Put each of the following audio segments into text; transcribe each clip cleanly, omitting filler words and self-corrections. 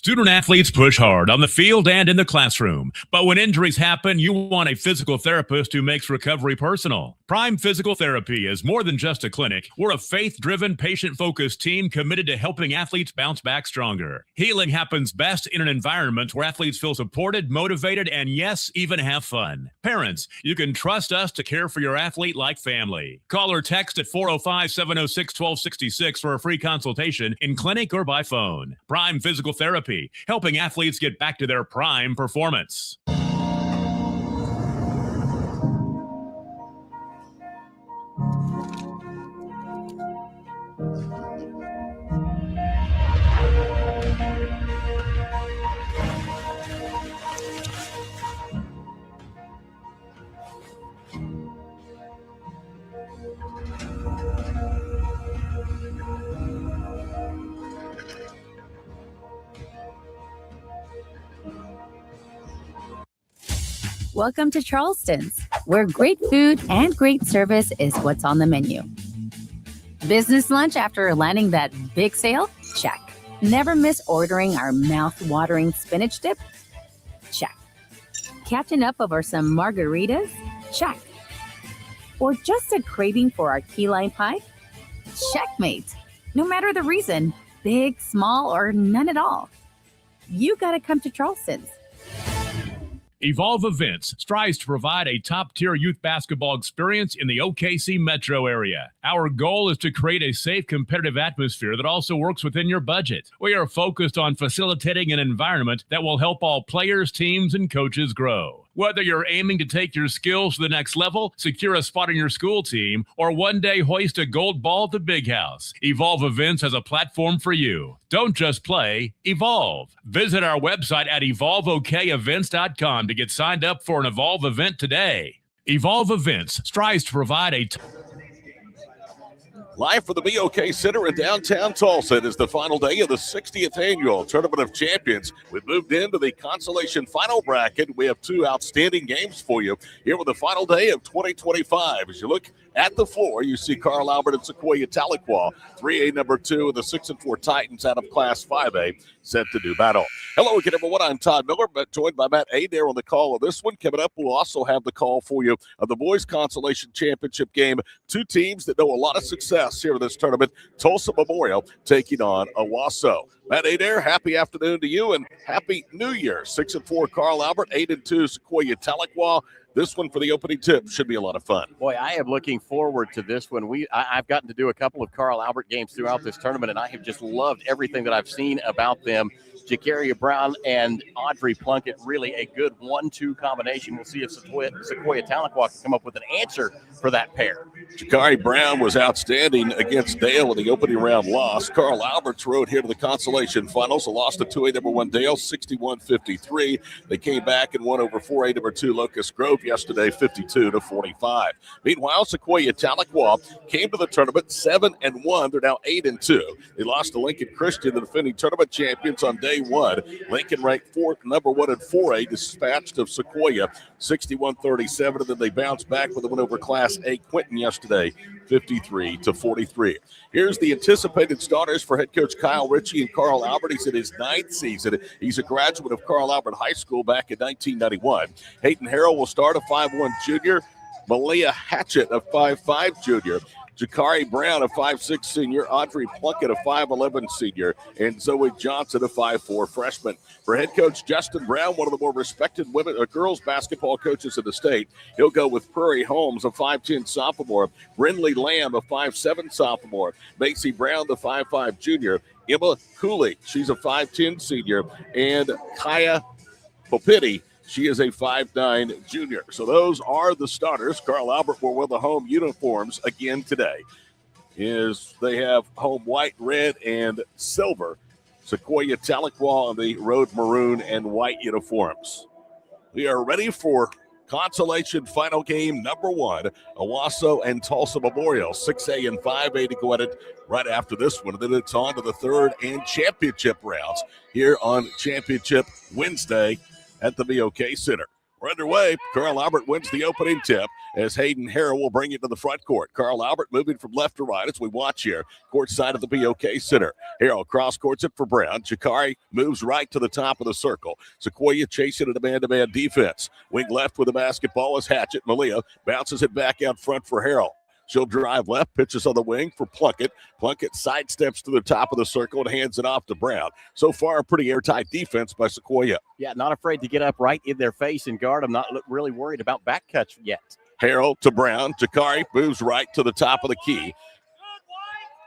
Student athletes push hard on the field and in the classroom, but when injuries happen, you want a physical therapist who makes recovery personal. Prime Physical Therapy is more than just a clinic. We're a faith-driven, patient-focused team committed to helping athletes bounce back stronger. Healing happens best in an environment where athletes feel supported, motivated, and yes, even have fun. Parents, you can trust us to care for your athlete like family. Call or text at 405-706-1266 for a free consultation in clinic or by phone. Prime Physical Therapy, helping athletes get back to their prime performance. Welcome to Charleston's, where great food and great service is what's on the menu. Business lunch after landing that big sale? Check. Never miss ordering our mouth-watering spinach dip? Check. Catching up over some margaritas? Check. Or just a craving for our key lime pie? Checkmate. No matter the reason, big, small, or none at all, you gotta come to Charleston's. Evolve Events strives to provide a top-tier youth basketball experience in the OKC metro area. Our goal is to create a safe, competitive atmosphere that also works within your budget. We are focused on facilitating an environment that will help all players, teams, and coaches grow. Whether you're aiming to take your skills to the next level, secure a spot on your school team, or one day hoist a gold ball at the big house, Evolve Events has a platform for you. Don't just play, evolve. Visit our website at evolveokevents.com to get signed up for an Evolve event today. Evolve Events strives to provide a Live from the BOK Center in downtown Tulsa, it is the final day of the 60th Annual Tournament of Champions. We've moved into the consolation final bracket. We have two outstanding games for you here with the final day of 2025. As you look at the floor, you see Carl Albert and Sequoyah Tahlequah, 3A number 2, and the 6-4 Titans out of Class 5A set to do battle. Hello again, everyone. I'm Todd Miller, but joined by Matt Adair on the call of this one. Coming up, we'll also have the call for you of the Boys Consolation Championship game. Two teams that know a lot of success here in this tournament. Tulsa Memorial taking on Owasso. Matt Adair, happy afternoon to you and happy New Year. 6-4 Carl Albert, 8-2 Sequoyah Tahlequah. This one for the opening tip should be a lot of fun. Boy, I am looking forward to this one. I've gotten to do a couple of Carl Albert games throughout this tournament, and I have just loved everything that I've seen about them. Jakaria Brown and Audrey Plunkett, really a good 1-2 combination. We'll see if Sequoyah Tahlequah can come up with an answer for that pair. Jakaria Brown was outstanding against Dale in the opening round loss. Carl Albert's road here to the consolation finals. A loss to 2A number 1 Dale, 61-53. They came back and won over 4A number 2 Locust Grove yesterday, 52-45. Meanwhile, Sequoyah Tahlequah came to the tournament 7-1. They're now 8-2. They lost to Lincoln Christian, the defending tournament champions, on day one. Lincoln ranked number 1 in 4A, dispatched of Sequoyah 61-37, and then they bounced back with a win over Class A Quinton yesterday, 53-43. Here's the anticipated starters for head coach Kyle Ritchie and Carl Albert. He's in his 9th season. He's a graduate of Carl Albert High School back in 1991. Hayden Harrell will start, a 5'1 junior. Malia Hatchett, a 5'5 junior. Jakaria Brown, a 5'6 senior. Audrey Plunkett, a 5'11 senior. And Zoe Johnson, a 5'4 freshman. For head coach Justin Brown, one of the more respected girls basketball coaches in the state, he'll go with Prairie Holmes, a 5'10 sophomore. Brindley Lamb, a 5'7 sophomore. Macy Brown, the 5'5 junior. Emma Cooley, she's a 5'10 senior. And Kaya Popitti, she is a 5'9 junior. So those are the starters. Carl Albert will wear the home uniforms again today. They have home white, red, and silver. Sequoyah Tahlequah on the road maroon and white uniforms. We are ready for consolation final game number 1. Owasso and Tulsa Memorial, 6A and 5A to go at it right after this one. And then it's on to the third and championship rounds here on Championship Wednesday at the BOK Center. We're underway. Carl Albert wins the opening tip as Hayden Harrell will bring it to the front court. Carl Albert moving from left to right as we watch here. Court side of the BOK Center. Harrell cross courts it for Brown. Jakari moves right to the top of the circle. Sequoyah chasing a man-to-man defense. Wing left with the basketball is Hatchett. Malia bounces it back out front for Harrell. She'll drive left, pitches on the wing for Plunkett. Plunkett sidesteps to the top of the circle and hands it off to Brown. So far, a pretty airtight defense by Sequoyah. Yeah, not afraid to get up right in their face and guard. I'm not really worried about back cuts yet. Harrell to Brown. Jakari moves right to the top of the key.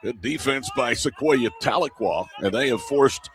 Good defense by Sequoyah Tahlequah, and they have forced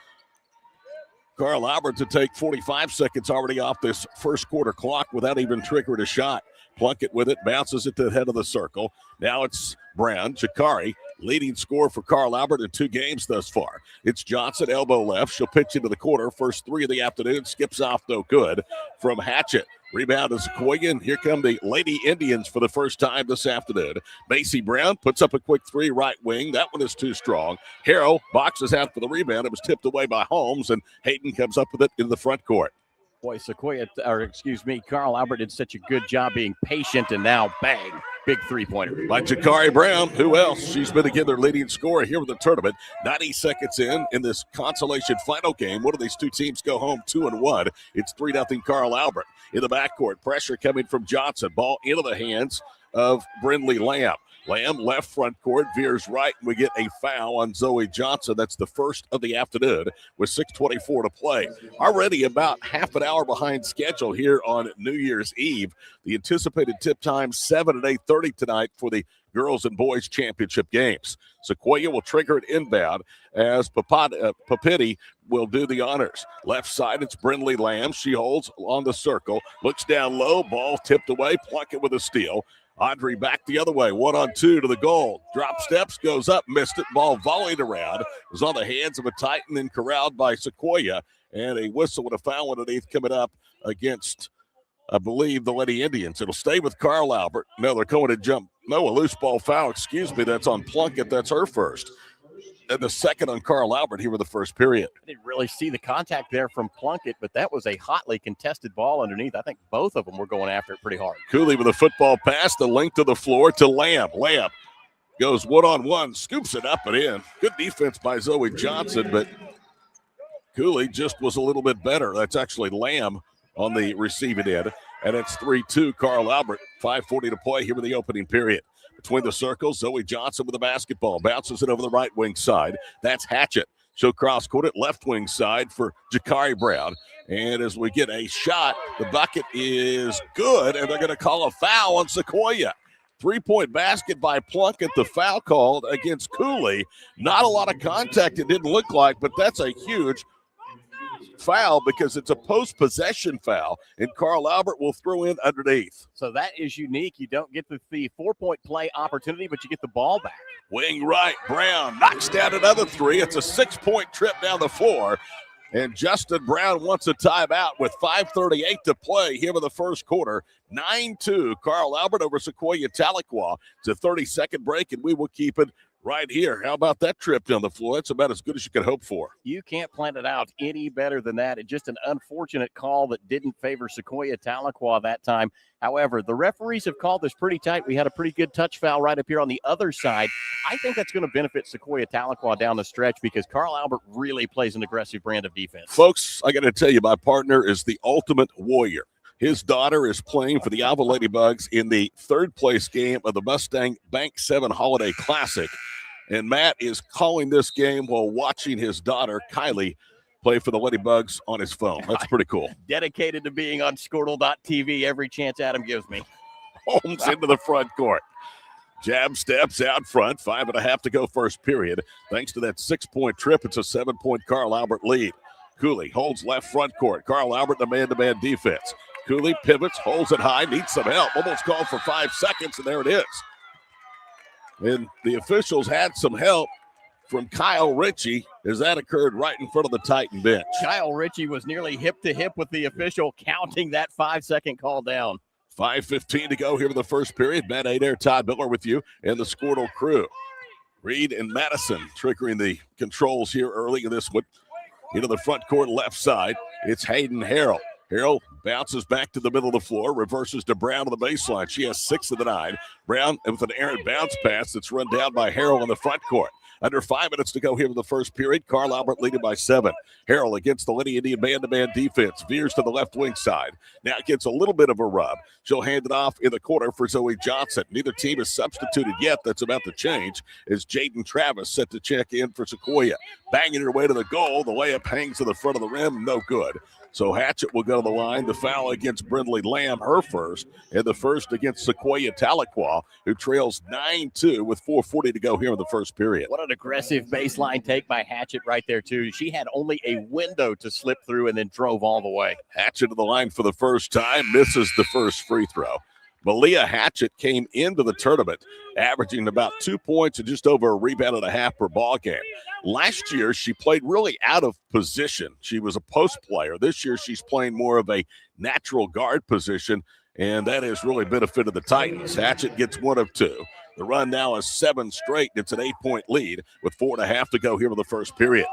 Carl Albert to take 45 seconds already off this first quarter clock without even triggering a shot. Plunkett with it, bounces it to the head of the circle. Now it's Brown. Jakari, leading scorer for Carl Albert in 2 games thus far. It's Johnson, elbow left. She'll pitch into the corner. First 3 of the afternoon. Skips off, no good. From Hatchett. Rebound is Sequoyah, and here come the Lady Indians for the first time this afternoon. Macy Brown puts up a quick 3 right wing. That one is too strong. Harrell boxes out for the rebound. It was tipped away by Holmes, and Hayden comes up with it in the front court. Boy, Carl Albert did such a good job being patient, and now, bang, big three-pointer. By Jakari Brown. Who else? She's been again their leading scorer here in the tournament. 90 seconds in this consolation final game. One of these two teams go home 2-1. It's 3-0 Carl Albert. In the backcourt, pressure coming from Johnson. Ball into the hands of Brindley Lamb. Lamb left front court, veers right, and we get a foul on Zoe Johnson. That's the first of the afternoon with 6:24 to play. Already about half an hour behind schedule here on New Year's Eve. The anticipated tip time 7 and 8:30 tonight for the girls and boys championship games. Sequoyah will trigger it inbound as Papetti will do the honors. Left side, it's Brindley Lamb. She holds on the circle, looks down low, ball tipped away, Plunkett with a steal. Audrey back the other way, 1-on-2 to the goal. Drop steps, goes up, missed it. Ball volleyed around. It was on the hands of a Titan and corralled by Sequoyah. And a whistle with a foul underneath coming up against, I believe, the Lady Indians. It'll stay with Carl Albert. No, they're going to jump. No, a loose ball foul, that's on Plunkett. That's her first. And the second on Carl Albert here with the first period. I didn't really see the contact there from Plunkett, but that was a hotly contested ball underneath. I think both of them were going after it pretty hard. Cooley with a football pass, the length of the floor to Lamb. Lamb goes one-on-one, scoops it up and in. Good defense by Zoe Johnson, but Cooley just was a little bit better. That's actually Lamb on the receiving end. And it's 3-2 Carl Albert. 5:40 to play here in the opening period. Between the circles, Zoe Johnson with the basketball. Bounces it over the right wing side. That's Hatchett. She'll cross-court it left wing side for Jakari Brown. And as we get a shot, the bucket is good, and they're going to call a foul on Sequoyah. 3-point basket by Plunkett. The foul called against Cooley. Not a lot of contact, it didn't look like, but that's a huge foul because it's a post-possession foul, and Carl Albert will throw in underneath. So that is unique. You don't get the 4-point play opportunity, but you get the ball back. Wing right, Brown knocks down another 3. It's a 6-point trip down the floor, and Justin Brown wants a timeout with 5:38 to play here in the first quarter. 9-2, Carl Albert over Sequoyah Tahlequah. It's a 30-second break, and we will keep it right here. How about that trip down the floor? That's about as good as you could hope for. You can't plan it out any better than that. It's just an unfortunate call that didn't favor Sequoyah Tahlequah that time. However, the referees have called this pretty tight. We had a pretty good touch foul right up here on the other side. I think that's going to benefit Sequoyah Tahlequah down the stretch because Carl Albert really plays an aggressive brand of defense. Folks, I got to tell you, my partner is the ultimate warrior. His daughter is playing for the Alva Ladybugs in the third-place game of the Mustang Bank 7 Holiday Classic. And Matt is calling this game while watching his daughter, Kylie, play for the Ladybugs on his phone. That's pretty cool. Dedicated to being on Squirtle.tv every chance Adam gives me. Holmes into the front court. Jab steps out front. 5.5 to go first period. Thanks to that 6-point trip, it's a 7-point Carl Albert lead. Cooley holds left front court. Carl Albert in the man-to-man defense. Cooley pivots, holds it high, needs some help. Almost called for 5 seconds, and there it is. And the officials had some help from Kyle Ritchie as that occurred right in front of the Titan bench. Kyle Ritchie was nearly hip-to-hip with the official counting that 5-second call down. 5:15 to go here in the first period. Matt Adair, Todd Miller with you and the Squirtle crew. Reed and Madison triggering the controls here early in this one. Into the front court left side, it's Hayden Harrell. Harrell bounces back to the middle of the floor, reverses to Brown on the baseline. She has 6 of the 9. Brown with an errant bounce pass that's run down by Harrell in the front court. Under 5 minutes to go here in the first period. Carl Albert leading by 7. Harrell against the Lady Indian man-to-man defense. Veers to the left wing side. Now gets a little bit of a rub. She'll hand it off in the corner for Zoe Johnson. Neither team is substituted yet. That's about to change as Jaden Travis set to check in for Sequoyah. Banging her way to the goal. The layup hangs to the front of the rim. No good. So Hatchett will go to the line. The foul against Brindley Lamb, her first, and the first against Sequoyah Tahlequah, who trails 9-2 with 4:40 to go here in the first period. What an aggressive baseline take by Hatchett right there, too. She had only a window to slip through and then drove all the way. Hatchett to the line for the first time, misses the first free throw. Malia Hatchett came into the tournament averaging about 2 points and just over a rebound and a half per ball game. Last year, she played really out of position. She was a post player. This year, she's playing more of a natural guard position, and that has really benefited the Titans. Hatchett gets 1 of 2. The run now is 7 straight. It's an 8-point lead with 4.5 to go here in the first period.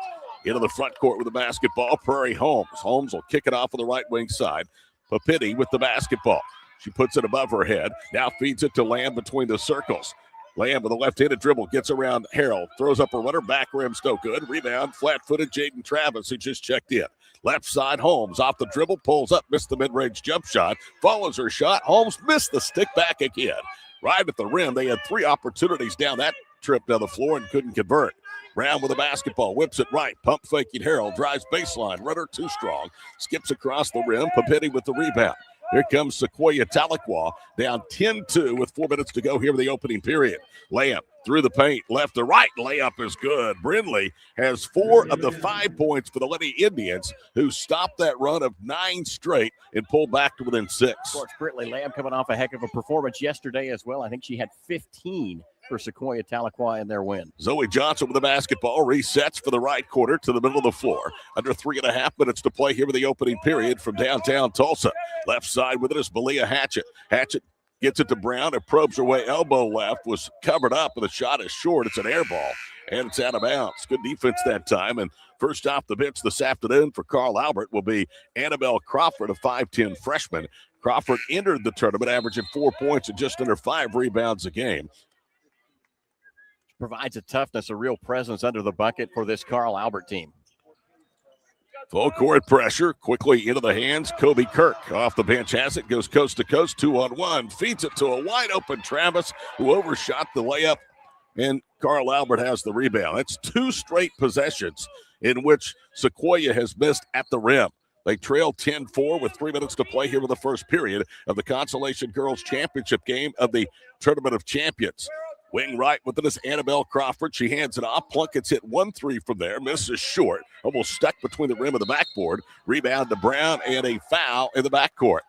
Into the front court with the basketball, Prairie Holmes. Holmes will kick it off on the right wing side. Papitti with the basketball. She puts it above her head. Now feeds it to Lamb between the circles. Lamb with a left-handed dribble gets around Harrell. Throws up a runner. Back rim's no good. Rebound. Flat-footed Jaden Travis, who just checked in. Left side, Holmes off the dribble. Pulls up. Missed the mid-range jump shot. Follows her shot. Holmes missed the stick back again. Right at the rim. They had 3 opportunities down that trip down the floor and couldn't convert. Brown with the basketball. Whips it right. Pump faking Harrell. Drives baseline. Runner too strong. Skips across the rim. Papitti with the rebound. Here comes Sequoyah Tahlequah down 10-2 with 4 minutes to go here in the opening period. Lamb through the paint, left to right. Layup is good. Brindley has 4 of the 5 points for the Lady Indians, who stopped that run of 9 straight and pulled back to within 6. Coach Brindley Lamb coming off a heck of a performance yesterday as well. I think she had 15 for Sequoyah Tahlequah in their win. Zoe Johnson with the basketball resets for the right quarter to the middle of the floor. Under 3.5 minutes to play here in the opening period from downtown Tulsa. Left side with it is Malia Hatchett. Hatchett gets it to Brown and probes her way elbow left. Was covered up, and the shot is short. It's an air ball, and it's out of bounds. Good defense that time. And first off the bench this afternoon for Carl Albert will be Annabelle Crawford, a 5'10 freshman. Crawford entered the tournament averaging 4 points and just under 5 rebounds a game. Provides a toughness, a real presence under the bucket for this Carl Albert team. Full court pressure, quickly into the hands. Kobe Kirk off the bench has it, goes coast to coast, 2-on-1. Feeds it to a wide open Travis, who overshot the layup, and Carl Albert has the rebound. That's 2 straight possessions in which Sequoyah has missed at the rim. They trail 10-4 with 3 minutes to play here in the first period of the Consolation Girls Championship game of the Tournament of Champions. Wing right with it is Annabelle Crawford. She hands it off. Plunkett's hit 1-3 from there. Misses short. Almost stuck between the rim and the backboard. Rebound to Brown and a foul in the backcourt.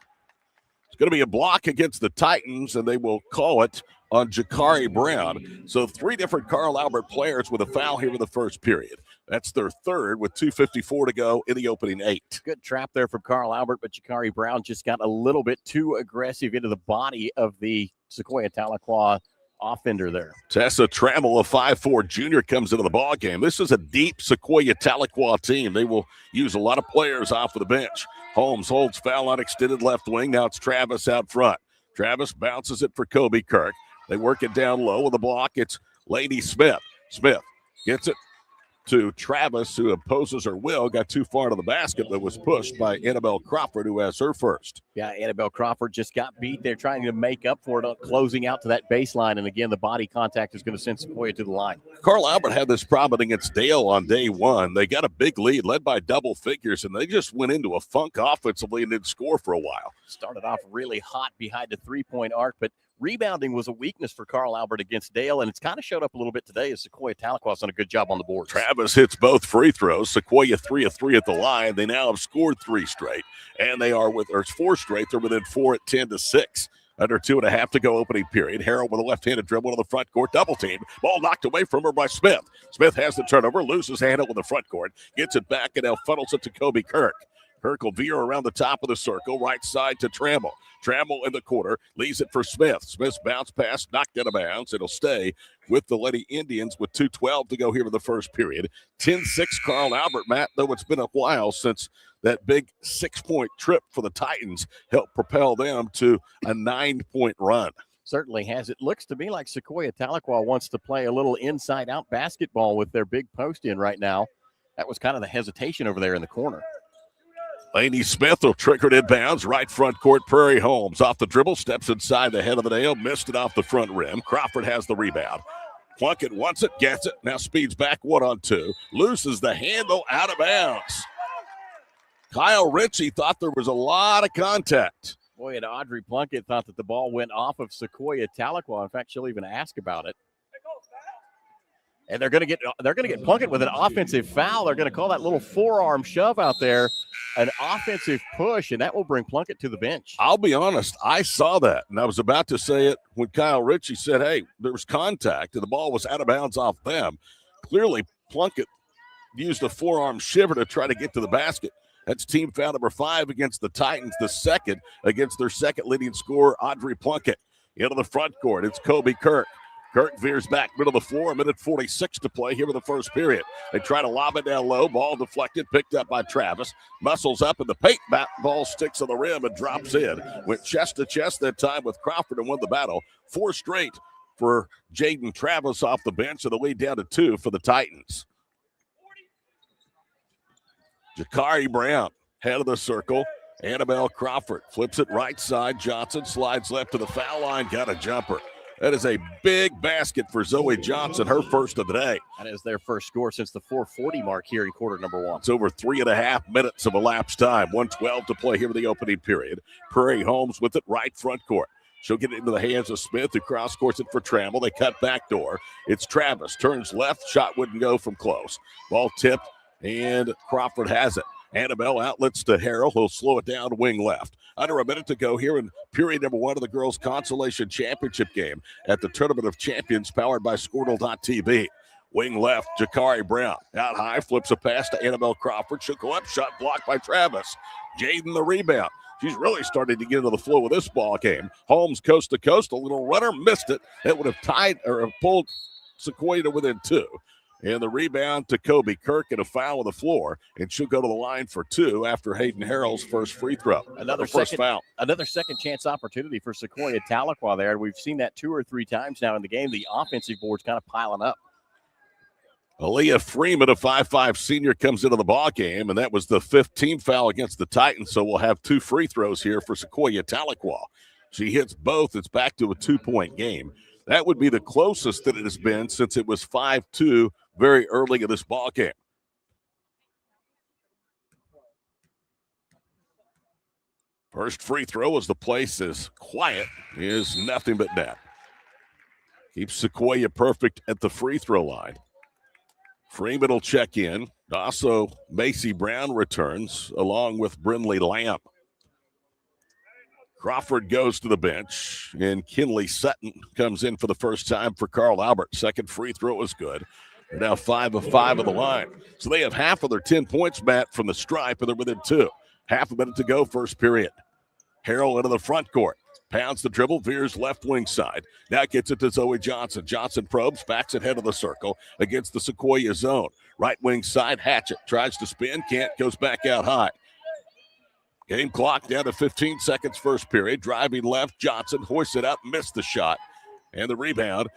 It's going to be a block against the Titans, and they will call it on Jakari Brown. So 3 different Carl Albert players with a foul here in the first period. That's their third with 2:54 to go in the opening 8. Good trap there from Carl Albert, but Jakari Brown just got a little bit too aggressive into the body of the Sequoyah Tahlequah offender there. Tessa Trammell, a 5'4 junior, comes into the ball game. This is a deep Sequoyah Tahlequah team. They will use a lot of players off of the bench. Holmes holds foul on extended left wing. Now it's Travis out front. Travis bounces it for Kobe Kirk. They work it down low with the block. It's Lady Smith. Smith gets it to Travis, who opposes her will, got too far to the basket, but was pushed by Annabelle Crawford, who has her first. Yeah, Annabelle Crawford just got beat there trying to make up for it, closing out to that baseline. And again, the body contact is going to send Sequoyah to the line. Carl Albert had this problem against Dale on day 1. They got a big lead, led by double figures, and they just went into a funk offensively and didn't score for a while. Started off really hot behind the three-point arc, but rebounding was a weakness for Carl Albert against Dale, and it's kind of showed up a little bit today as Sequoyah Tahlequah's done a good job on the board. Travis hits both free throws. Sequoyah 3 of 3 at the line. They now have scored 3 straight, and they are with, or 4 straight. They're within 4 at 10-6. Under 2.5 to go opening period. Harrell with a left-handed dribble to the front court. Double team. Ball knocked away from her by Smith. Smith has the turnover. Loses handle in the front court. Gets it back and now funnels it to Kobe Kirk. Kirk will veer around the top of the circle, right side to Trammell. Trammell in the corner, leaves it for Smith. Smith's bounce pass knocked out of bounds. It'll stay with the Lady Indians with 2:12 to go here in the first period. 10-6 Carl Albert, Matt, though it's been a while since that big 6-point trip for the Titans helped propel them to a 9-point run. Certainly has. It looks to me like Sequoyah Tahlequah wants to play a little inside-out basketball with their big post in right now. That was kind of the hesitation over there in the corner. Lainey Smith will trigger it inbounds, right front court. Prairie Holmes off the dribble, steps inside the head of the nail, missed it off the front rim. Crawford has the rebound. Plunkett wants it, gets it, now speeds back 1-on-2, loses the handle, out of bounds. Kyle Ritchie thought there was a lot of contact. Boy, and Audrey Plunkett thought that the ball went off of Sequoyah Tahlequah. In fact, she'll even ask about it. And they're going to get Plunkett with an offensive foul. They're going to call that little forearm shove out there an offensive push, and that will bring Plunkett to the bench. I'll be honest, I saw that, and I was about to say it when Kyle Ritchie said, hey, there was contact, and the ball was out of bounds off them. Clearly, Plunkett used a forearm shiver to try to get to the basket. That's team foul number 5 against the Titans, the second against their second leading scorer, Audrey Plunkett. Into the front court, it's Kobe Kirk. Kirk veers back, middle of the floor, 1:46 to play here in the first period. They try to lob it down low, ball deflected, picked up by Travis. Muscles up in the paint, ball sticks on the rim and drops in. Went chest to chest that time with Crawford and won the battle. 4 straight for Jaden Travis off the bench, and the lead down to 2 for the Titans. Jakari Brown, head of the circle. Annabelle Crawford flips it right side. Johnson slides left to the foul line, got a jumper. That is a big basket for Zoe Johnson, her first of the day. That is their first score since the 4:40 mark here in quarter number 1. It's over 3.5 minutes of elapsed time. 1:12 to play here in the opening period. Prairie Holmes with it right front court. She'll get it into the hands of Smith, who cross-courts it for Trammell. They cut back door. It's Travis. Turns left. Shot wouldn't go from close. Ball tipped, and Crawford has it. Annabelle outlets to Harrell. He'll slow it down wing left. Under a minute to go here in period number 1 of the girls' consolation championship game at the Tournament of Champions powered by Squirtle.tv. Wing left, Jakari Brown. Out high, flips a pass to Annabelle Crawford. She'll go up, shot blocked by Travis. Jaden the rebound. She's really starting to get into the flow of this ball game. Holmes coast to coast, a little runner, missed it. That would have tied or pulled Sequoyah to within 2. And the rebound to Kobe Kirk and a foul on the floor. And she'll go to the line for 2 after Hayden Harrell's first free throw. Another second chance opportunity for Sequoyah Tahlequah there. We've seen that 2 or 3 times now in the game. The offensive board's kind of piling up. Aaliyah Freeman, a 5'5 senior, comes into the ball game, and that was the 15th foul against the Titans. So we'll have 2 free throws here for Sequoyah Tahlequah. She hits both. It's back to a 2-point game. That would be the closest that it has been since it was 5-2 very early in this ball game. First free throw as the place is quiet is nothing but net. Keeps Sequoyah perfect at the free throw line. Freeman will check in. Also, Macy Brown returns along with Brinley Lamb. Crawford goes to the bench, and Kinley Sutton comes in for the first time for Carl Albert. Second free throw was good. They're now 5 of 5 on the line. So they have half of their 10 points, Matt, from the stripe, and they're within 2. Half a minute to go, first period. Harrell into the front court. Pounds the dribble, veers left wing side. Now gets it to Zoe Johnson. Johnson probes, backs it head of the circle against the Sequoyah zone. Right wing side, Hatchett tries to spin, can't, goes back out high. Game clock down to 15 seconds first period. Driving left, Johnson hoists it up, missed the shot. And the rebound,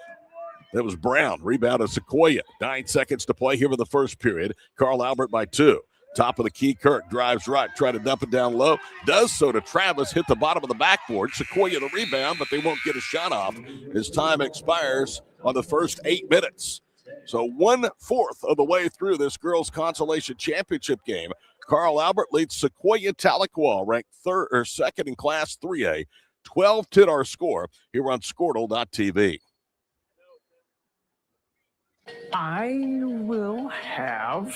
that was Brown. Rebound of Sequoyah. 9 seconds to play here in the first period. Carl Albert by 2. Top of the key, Kirk drives right, try to dump it down low. Does so to Travis, hit the bottom of the backboard. Sequoyah the rebound, but they won't get a shot off as time expires on the first 8 minutes. So 1/4 of the way through this girls' consolation championship game. Carl Albert leads Sequoyah Tahlequah, ranked second in Class 3A. 12-10 our score here on Squirtle.tv. I will have...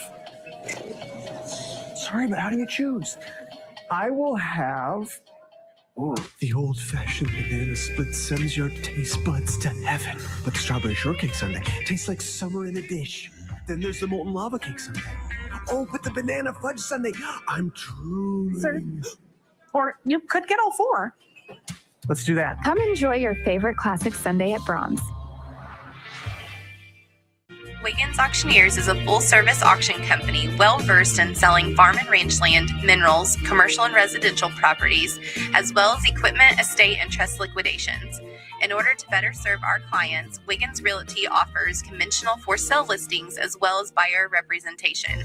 Sorry, but how do you choose? I will have... Ooh, the old-fashioned banana split sends your taste buds to heaven. But the strawberry shortcake sundae tastes like summer in a dish. Then there's the molten lava cake sundae. Oh, but the banana fudge sundae. I'm drooling. Sir, or you could get all 4. Let's do that. Come enjoy your favorite classic sundae at Brahms. Wiggins Auctioneers is a full-service auction company well-versed in selling farm and range land, minerals, commercial and residential properties, as well as equipment, estate, and trust liquidations. In order to better serve our clients, Wiggins Realty offers conventional for-sale listings as well as buyer representation.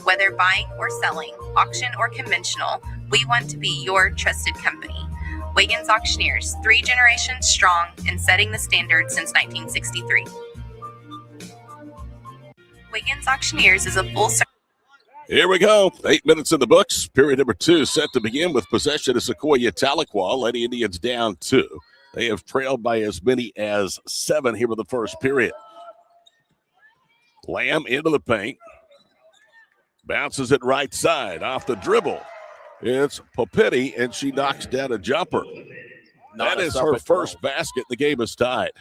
Whether buying or selling, auction or conventional, we want to be your trusted company. Wiggins Auctioneers, 3 generations strong and setting the standard since 1963. Wiggins Auctioneers is a full-service. Here we go. 8 minutes in the books. Period number 2 set to begin with possession of Sequoyah Tahlequah. Lady Indians down 2. They have trailed by as many as 7 here in the first period. Lamb into the paint. Bounces it right side off the dribble. It's Popetti, and she knocks down a jumper. That is her first basket. The game is tied.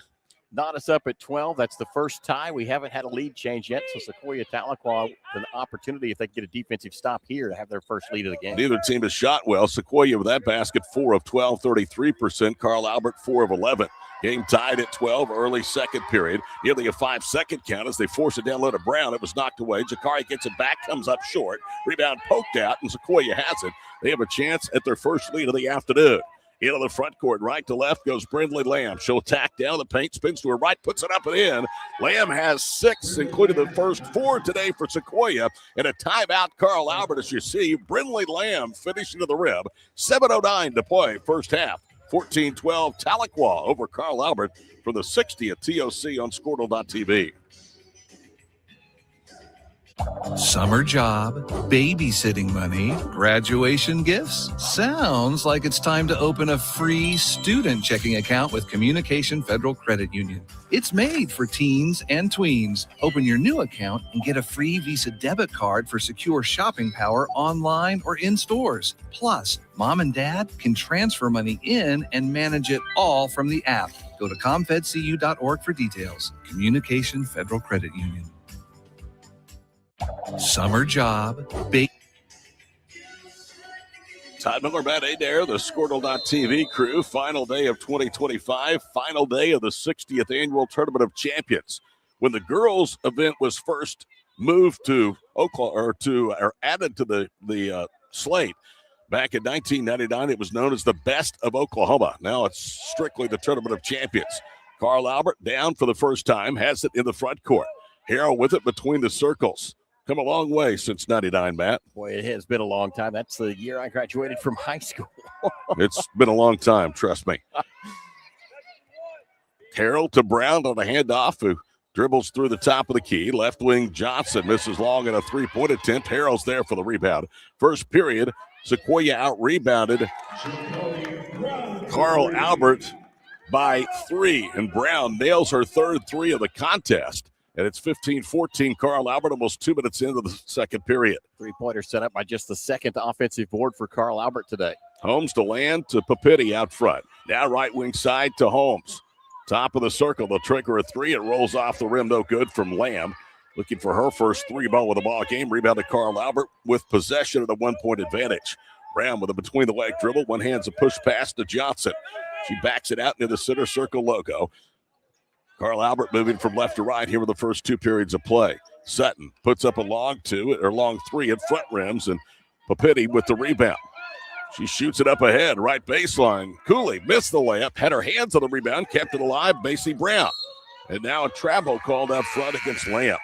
Nada's up at 12. That's the first tie. We haven't had a lead change yet, so Sequoyah Tahlequah an opportunity if they get a defensive stop here to have their first lead of the game. Neither team has shot well. Sequoyah with that basket, 4 of 12, 33%. Carl Albert, 4 of 11. Game tied at 12, early second period. Nearly a 5-second count as they force it down low to Brown. It was knocked away. Jakari gets it back, comes up short. Rebound poked out, and Sequoyah has it. They have a chance at their first lead of the afternoon. Into the front court, right to left goes Brindley Lamb. She'll attack down the paint, spins to her right, puts it up and in. Lamb has 6, including the first 4 today for Sequoyah. And a timeout, Carl Albert, as you see. Brindley Lamb finishing to the rim. 7:09 to play, first half. 14-12, Tahlequah over Carl Albert for the 60th TOC on Squirtle.tv. Summer job, babysitting money, graduation gifts. Sounds like it's time to open a free student checking account with Communication Federal Credit Union. It's made for teens and tweens. Open your new account and get a free Visa debit card for secure shopping power online or in stores. Plus, mom and dad can transfer money in and manage it all from the app. Go to comfedcu.org for details. Communication Federal Credit Union. Summer job, Todd Miller, Matt Adair, the Squirtle.tv crew. Final day of 2025, final day of the 60th annual Tournament of Champions. When the girls' event was first moved to Oklahoma, or added to the slate back in 1999, it was known as the Best of Oklahoma. Now it's strictly the Tournament of Champions. Carl Albert down for the first time, has it in the front court. Harrell with it between the circles. Come a long way since 99, Matt. Boy, it has been a long time. That's the year I graduated from high school. It's been a long time, trust me. Harrell to Brown on a handoff, who dribbles through the top of the key. Left wing Johnson misses long in a three-point attempt. Harrell's there for the rebound. First period, Sequoyah out-rebounded Carl Albert by 3, and Brown nails her third 3 of the contest. And it's 15-14, Carl Albert, almost 2 minutes into the second period. Three-pointer set up by just the second offensive board for Carl Albert today. Holmes to Land to Popetti out front. Now right wing side to Holmes. Top of the circle, they'll trigger a 3. It rolls off the rim, no good from Lamb. Looking for her first 3 ball with the ball game. Rebound to Carl Albert with possession at a 1-point advantage. Brown with a between-the-leg dribble. One hand's a push pass to Johnson. She backs it out near the center circle logo. Carl Albert moving from left to right here with the first 2 periods of play. Sutton puts up a long 3 at front rims, and Popetti with the rebound. She shoots it up ahead, right baseline. Cooley missed the layup, had her hands on the rebound, kept it alive, Macy Brown. And now a travel called out front against Lamb.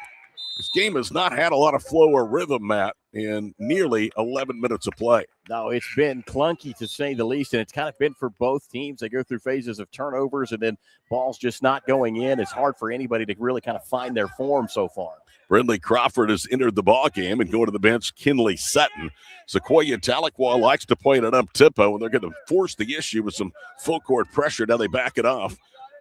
This game has not had a lot of flow or rhythm, Matt, in nearly 11 minutes of play. No, it's been clunky to say the least, and it's kind of been for both teams. They go through phases of turnovers and then balls just not going in. It's hard for anybody to really kind of find their form so far. Brindley Crawford has entered the ball game, and going to the bench, Kinley Sutton. Sequoyah Tahlequah likes to play at an up-tempo, and they're going to force the issue with some full-court pressure. Now they back it off,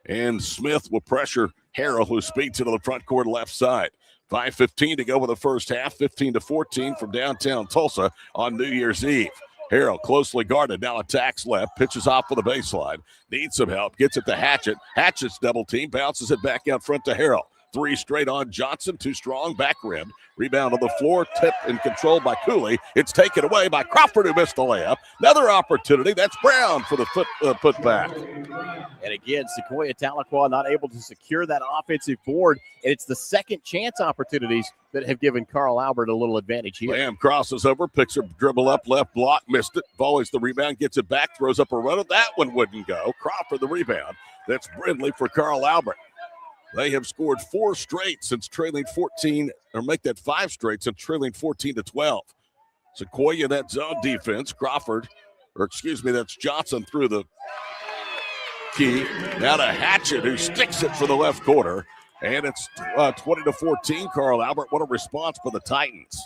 and Smith will pressure Harrell, who speeds into the front court left side. 5:15 to go with the first half, 15-14 from downtown Tulsa on New Year's Eve. Harrell closely guarded, now attacks left, pitches off for the baseline. Needs some help, gets it to Hatchett. Hatchett's double team, bounces it back out front to Harrell. 3 straight on Johnson, too strong, back rim. Rebound on the floor, tipped and controlled by Cooley. It's taken away by Crawford, who missed the layup. Another opportunity. That's Brown for the putback. And again, Sequoyah Tahlequah not able to secure that offensive board. And it's the second chance opportunities that have given Carl Albert a little advantage here. Lamb crosses over, picks her dribble up, left block, missed it. Volleys the rebound, gets it back, throws up a runner. That one wouldn't go. Crawford the rebound. That's Brindley for Carl Albert. They have scored 4 straight since trailing 14, or make that 5 straight since trailing 14-12. Sequoyah, that zone defense. That's Johnson through the key. Now to Hatchett, who sticks it for the left corner. And it's 20-14, Carl Albert. What a response for the Titans.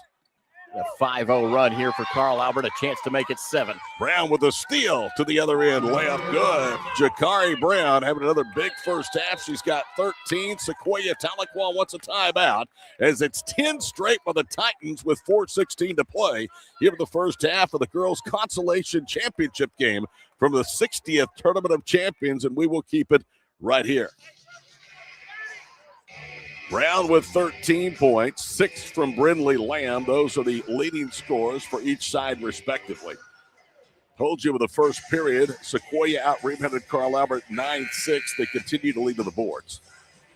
A 5-0 run here for Carl Albert, a chance to make it 7. Brown with a steal to the other end. Layup good. Jakari Brown having another big first half. She's got 13. Sequoyah Tahlequah wants a timeout as it's 10 straight for the Titans with 4:16 to play here in the first half of the girls' consolation championship game from the 60th Tournament of Champions, and we will keep it right here. Brown with 13 points, 6 from Brindley Lamb. Those are the leading scorers for each side, respectively. Told you with the first period, Sequoyah out-rebounded Carl Albert 9-6. They continue to lead to the boards.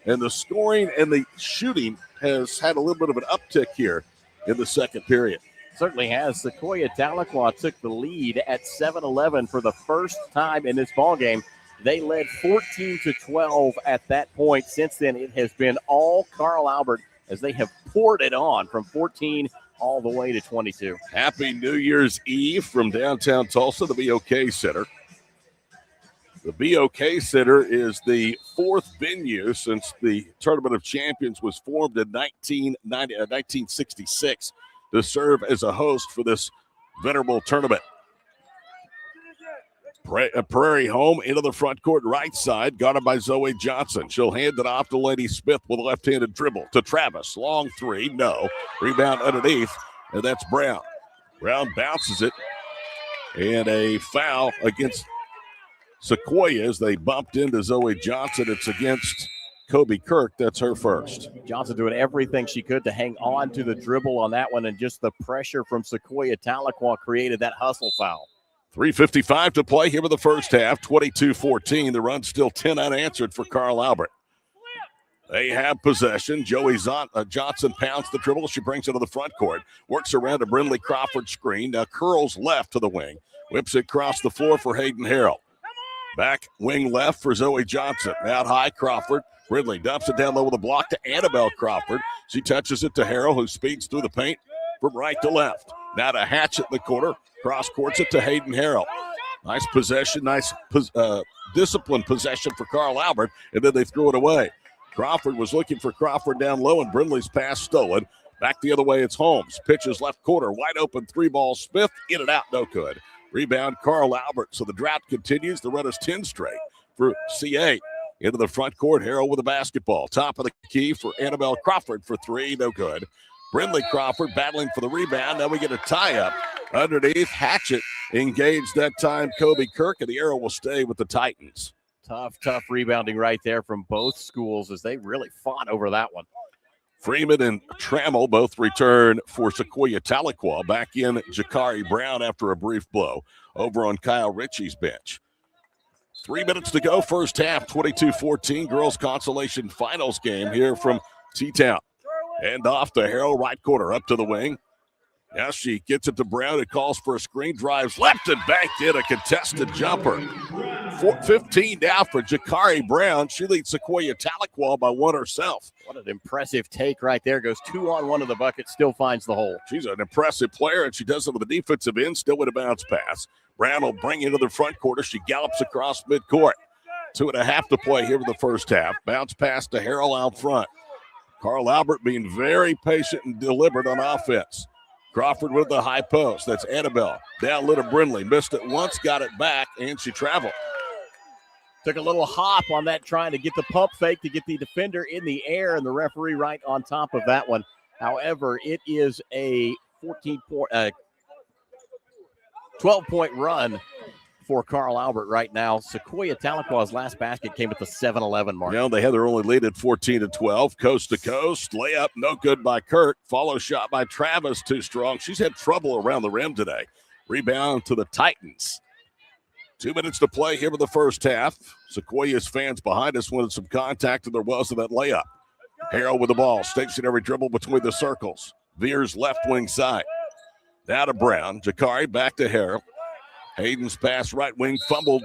And the scoring and the shooting has had a little bit of an uptick here in the second period. Certainly has. Sequoyah Tahlequah took the lead at 7-11 for the first time in this ballgame. They led 14-12 at that point. Since then, it has been all Carl Albert as they have poured it on from 14 all the way to 22. Happy New Year's Eve from downtown Tulsa, the BOK Center. The BOK Center is the 4th venue since the Tournament of Champions was formed in 1966 to serve as a host for this venerable tournament. Prairie home into the front court right side, guarded by Zoe Johnson. She'll hand it off to Lady Smith with a left-handed dribble to Travis. Long 3, no. Rebound underneath, and that's Brown. Brown bounces it, and a foul against Sequoyah as they bumped into Zoe Johnson. It's against Kobe Kirk. That's her first. Johnson doing everything she could to hang on to the dribble on that one, and just the pressure from Sequoyah Tahlequah created that hustle foul. 3:55 to play here in the first half, 22-14. The run still 10 unanswered for Carl Albert. They have possession. Joey Johnson pounds the dribble. She brings it to the front court. Works around a Brindley Crawford screen. Now curls left to the wing. Whips it across the floor for Hayden Harrell. Back wing left for Zoe Johnson. Out high, Crawford. Brindley dumps it down low with a block to Annabelle Crawford. She touches it to Harrell, who speeds through the paint from right to left. Now to Hatchett in the corner. Cross courts it to Hayden Harrell. Nice possession, disciplined possession for Carl Albert, and then they threw it away. Crawford was looking for Crawford down low, and Brindley's pass stolen. Back the other way, it's Holmes. Pitches left corner, wide open 3-ball. Smith, in and out, no good. Rebound, Carl Albert. So the drought continues. The run is 10 straight for CA. Into the front court, Harrell with the basketball. Top of the key for Annabelle Crawford for 3, no good. Brindley Crawford battling for the rebound. Now we get a tie-up. Underneath, Hatchett engaged that time Kobe Kirk, and the arrow will stay with the Titans. Tough rebounding right there from both schools as they really fought over that one. Freeman and Trammell both return for Sequoyah Tahlequah. Back in Jakari Brown after a brief blow over on Kyle Ritchie's bench. 3 minutes to go, first half, 22-14, girls consolation finals game here from T-Town. Hand off to Harrell, right corner, up to the wing. Now she gets it to Brown. It calls for a screen, drives left and banked in a contested jumper. 15 now for Jakari Brown. She leads Sequoyah Tahlequah by 1 herself. What an impressive take right there. Goes 2 on 1 of the bucket, still finds the hole. She's an impressive player, and she does it with the defensive end, still with a bounce pass. Brown will bring it to the front quarter. She gallops across midcourt. 2.5 to play here in the first half. Bounce pass to Harrell out front. Carl Albert being very patient and deliberate on offense. Crawford with the high post. That's Annabelle. Down low to Brindley. Missed it once, got it back, and she traveled. Took a little hop on that, trying to get the pump fake to get the defender in the air, and the referee right on top of that one. However, it is a 12-point run for Carl Albert right now. Sequoyah Tahlequah's last basket came at the 7-11 mark. You know, they had their only lead at 14-12, coast to coast. Layup, no good by Kirk. Follow shot by Travis, too strong. She's had trouble around the rim today. Rebound to the Titans. 2 minutes to play here in the first half. Sequoiah's fans behind us wanted some contact, and there was in that layup. Harrell with the ball, stationary dribble between the circles. Veers left wing side. Now to Brown. Jakari back to Harrell. Hayden's pass right wing, fumbled,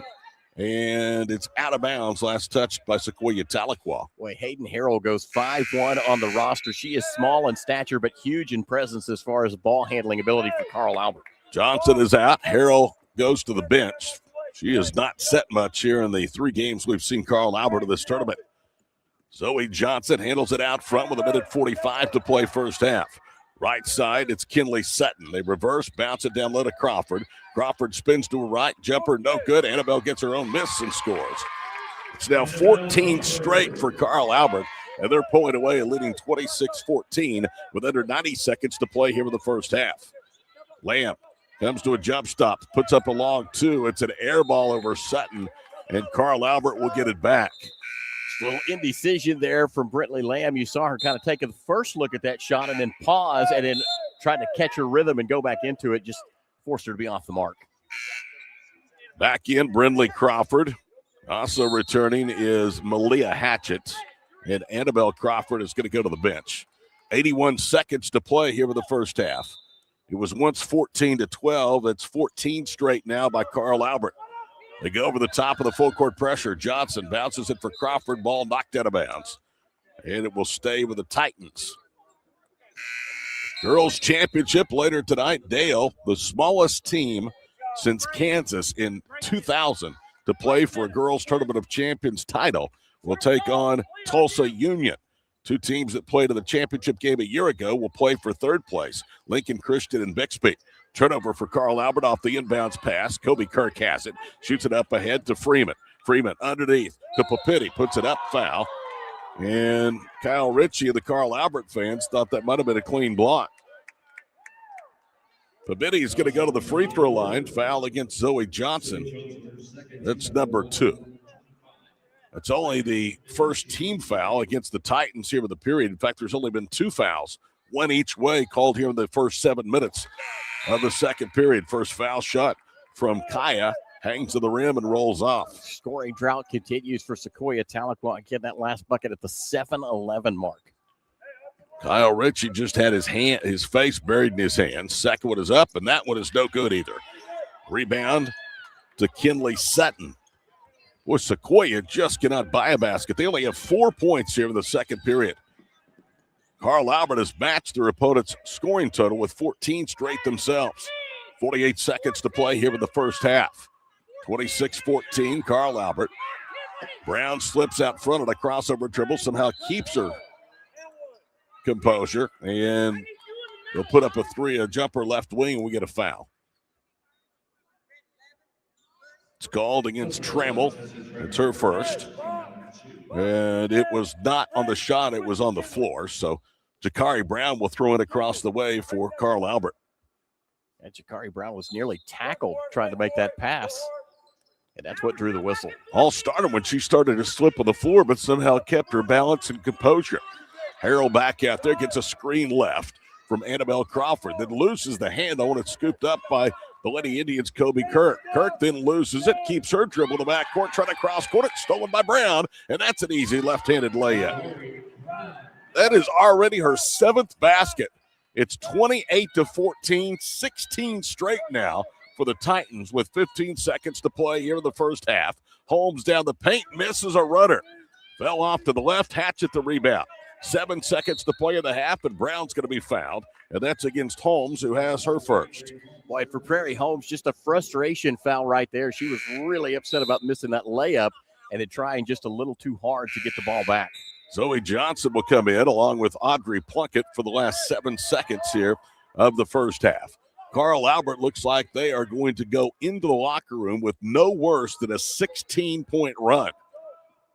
and it's out of bounds. Last touched by Sequoyah Tahlequah. Boy, Hayden Harrell goes 5'1" on the roster. She is small in stature, but huge in presence as far as ball handling ability for Carl Albert. Johnson is out. Harrell goes to the bench. She has not set much here in the 3 games we've seen Carl Albert in this tournament. Zoe Johnson handles it out front with 1:45 to play first half. Right side, it's Kinley Sutton. They reverse, bounce it down low to Crawford. Crawford spins to her right, jumper no good. Annabelle gets her own miss and scores. It's now 14 straight for Carl Albert, and they're pulling away and leading 26-14 with under 90 seconds to play here in the first half. Lamb comes to a jump stop, puts up a long 2. It's an air ball over Sutton, and Carl Albert will get it back. A little indecision there from Brentley Lamb. You saw her kind of taking the first look at that shot and then pause and then trying to catch her rhythm and go back into it. Just forced her to be off the mark. Back in, Brindley Crawford. Also returning is Malia Hatchett. And Annabelle Crawford is going to go to the bench. 81 seconds to play here in the first half. It was once 14-12. It's 14 straight now by Carl Albert. They go over the top of the full court pressure. Johnson bounces it for Crawford. Ball knocked out of bounds. And it will stay with the Titans. Girls Championship later tonight. Dale, the smallest team since Kansas in 2000 to play for a Girls Tournament of Champions title, will take on Tulsa Union. 2 teams that played in the championship game a year ago will play for third place. Lincoln Christian and Bixby. Turnover for Carl Albert off the inbounds pass. Kobe Kirk has it. Shoots it up ahead to Freeman. Freeman underneath to Papitti. Puts it up, foul. And Kyle Ritchie and the Carl Albert fans thought that might have been a clean block. Papitti is going to go to the free throw line. Foul against Zoe Johnson. That's number 2. That's only the first team foul against the Titans here in the period. In fact, there's only been 2 fouls, 1 each way, called here in the first 7 minutes of the second period. First foul shot from Kaya, hangs to the rim and rolls off. Scoring drought continues for Sequoyah Tahlequah. Again, that last bucket at the 7-11 mark. Kyle Ritchie just had his face buried in his hands. Second one is up, and that one is no good either. Rebound to Kinley Sutton. Boy, Sequoyah just cannot buy a basket. They only have 4 points here in the second period. Carl Albert has matched their opponent's scoring total with 14 straight themselves. 48 seconds to play here in the first half. 26-14, Carl Albert. Brown slips out front on a crossover dribble, somehow keeps her composure, and they'll put up a jumper left wing, and we get a foul. It's called against Trammell. It's her first. And it was not on the shot, it was on the floor. So Jakari Brown will throw it across the way for Carl Albert. And Jakari Brown was nearly tackled trying to make that pass. And that's what drew the whistle. All started when she started to slip on the floor, but somehow kept her balance and composure. Harrell back out there, gets a screen left from Annabelle Crawford, then loses the handle, and it's scooped up by the Lady Indians' Kobe Kirk. Kirk then loses it, keeps her dribble to the backcourt, trying to cross court it, stolen by Brown, and that's an easy left-handed layup. That is already her 7th basket. It's 28-14, 16 straight now for the Titans with 15 seconds to play here in the first half. Holmes down the paint, misses a runner. Fell off to the left, Hatchett the rebound. 7 seconds to play in the half, and Brown's going to be fouled, and that's against Holmes, who has her first. Boy, for Prairie Holmes, just a frustration foul right there. She was really upset about missing that layup and then trying just a little too hard to get the ball back. Zoe Johnson will come in along with Audrey Plunkett for the last 7 seconds here of the first half. Carl Albert looks like they are going to go into the locker room with no worse than a 16-point run.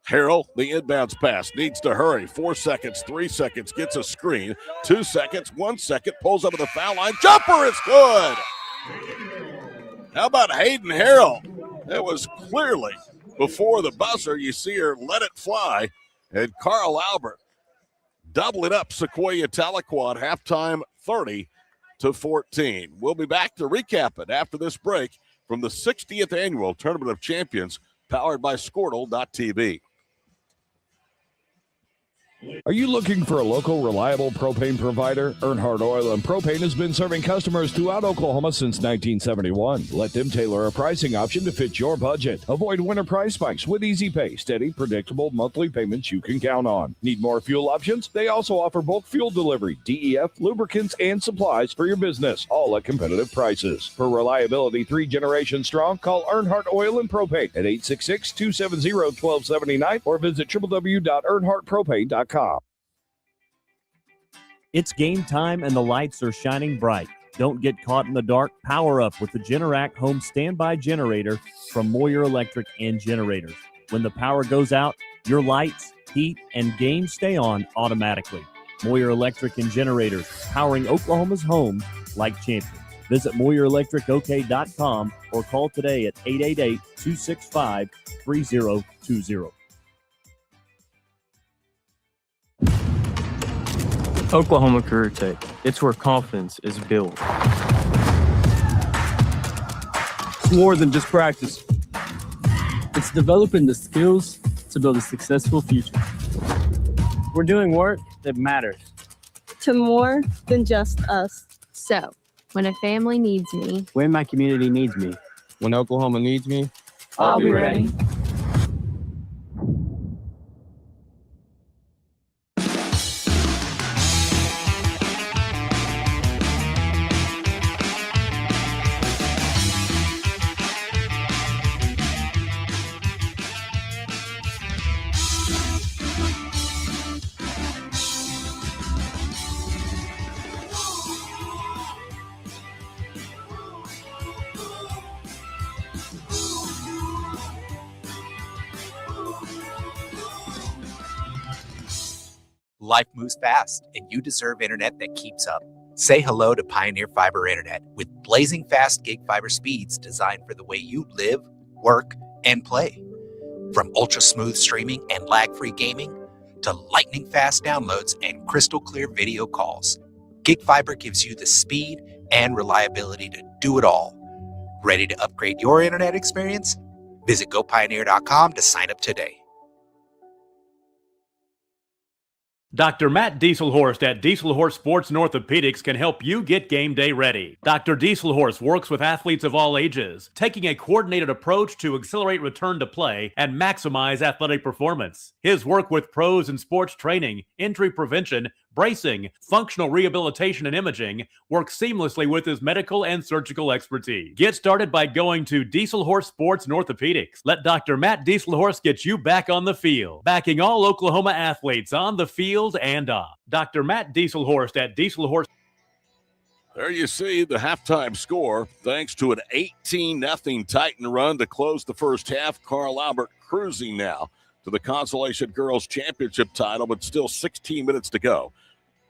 Harrell, the inbounds pass, needs to hurry. 4 seconds, 3 seconds, gets a screen. 2 seconds, 1 second, pulls up to the foul line. Jumper is good. How about Hayden Harrell? It was clearly before the buzzer. You see her let it fly, and Carl Albert doubling up Sequoyah Tahlequah at halftime, 30-14. We'll be back to recap it after this break from the 60th Annual Tournament of Champions, powered by Squirtle.tv. Are you looking for a local, reliable propane provider? Earnhardt Oil and Propane has been serving customers throughout Oklahoma since 1971. Let them tailor a pricing option to fit your budget. Avoid winter price spikes with easy pay, steady, predictable monthly payments you can count on. Need more fuel options? They also offer bulk fuel delivery, DEF, lubricants, and supplies for your business, all at competitive prices. For reliability 3 generations strong, call Earnhardt Oil and Propane at 866-270-1279 or visit www.earnhardtpropane.com. It's game time and the lights are shining bright. Don't get caught in the dark. Power up with the Generac Home Standby Generator from Moyer Electric and Generators. When the power goes out, your lights, heat, and games stay on automatically. Moyer Electric and Generators, powering Oklahoma's homes like champions. Visit MoyerElectricOK.com or call today at 888-265-3020. Oklahoma Career Tech. It's where confidence is built. It's more than just practice. It's developing the skills to build a successful future. We're doing work that matters to more than just us. So, when a family needs me, when my community needs me, when Oklahoma needs me, I'll be ready. Life moves fast, and you deserve internet that keeps up. Say hello to Pioneer Fiber Internet with blazing fast gig fiber speeds designed for the way you live, work, and play. From ultra-smooth streaming and lag-free gaming to lightning-fast downloads and crystal-clear video calls, Gig Fiber gives you the speed and reliability to do it all. Ready to upgrade your internet experience? Visit GoPioneer.com to sign up today. Dr. Matt Dieselhorst at Dieselhorst Sports and Orthopedics can help you get game day ready. Dr. Dieselhorst works with athletes of all ages, taking a coordinated approach to accelerate return to play and maximize athletic performance. His work with pros in sports training, injury prevention, bracing, functional rehabilitation, and imaging works seamlessly with his medical and surgical expertise. Get started by going to Dieselhorst Sports and Orthopedics. Let Dr. Matt Dieselhorst get you back on the field, backing all Oklahoma athletes on the field and off. Dr. Matt Dieselhorst at Dieselhorst. There you see the halftime score. Thanks to an 18-0 Titan run to close the first half, Carl Albert cruising now to the Consolation Girls Championship title, but still 16 minutes to go.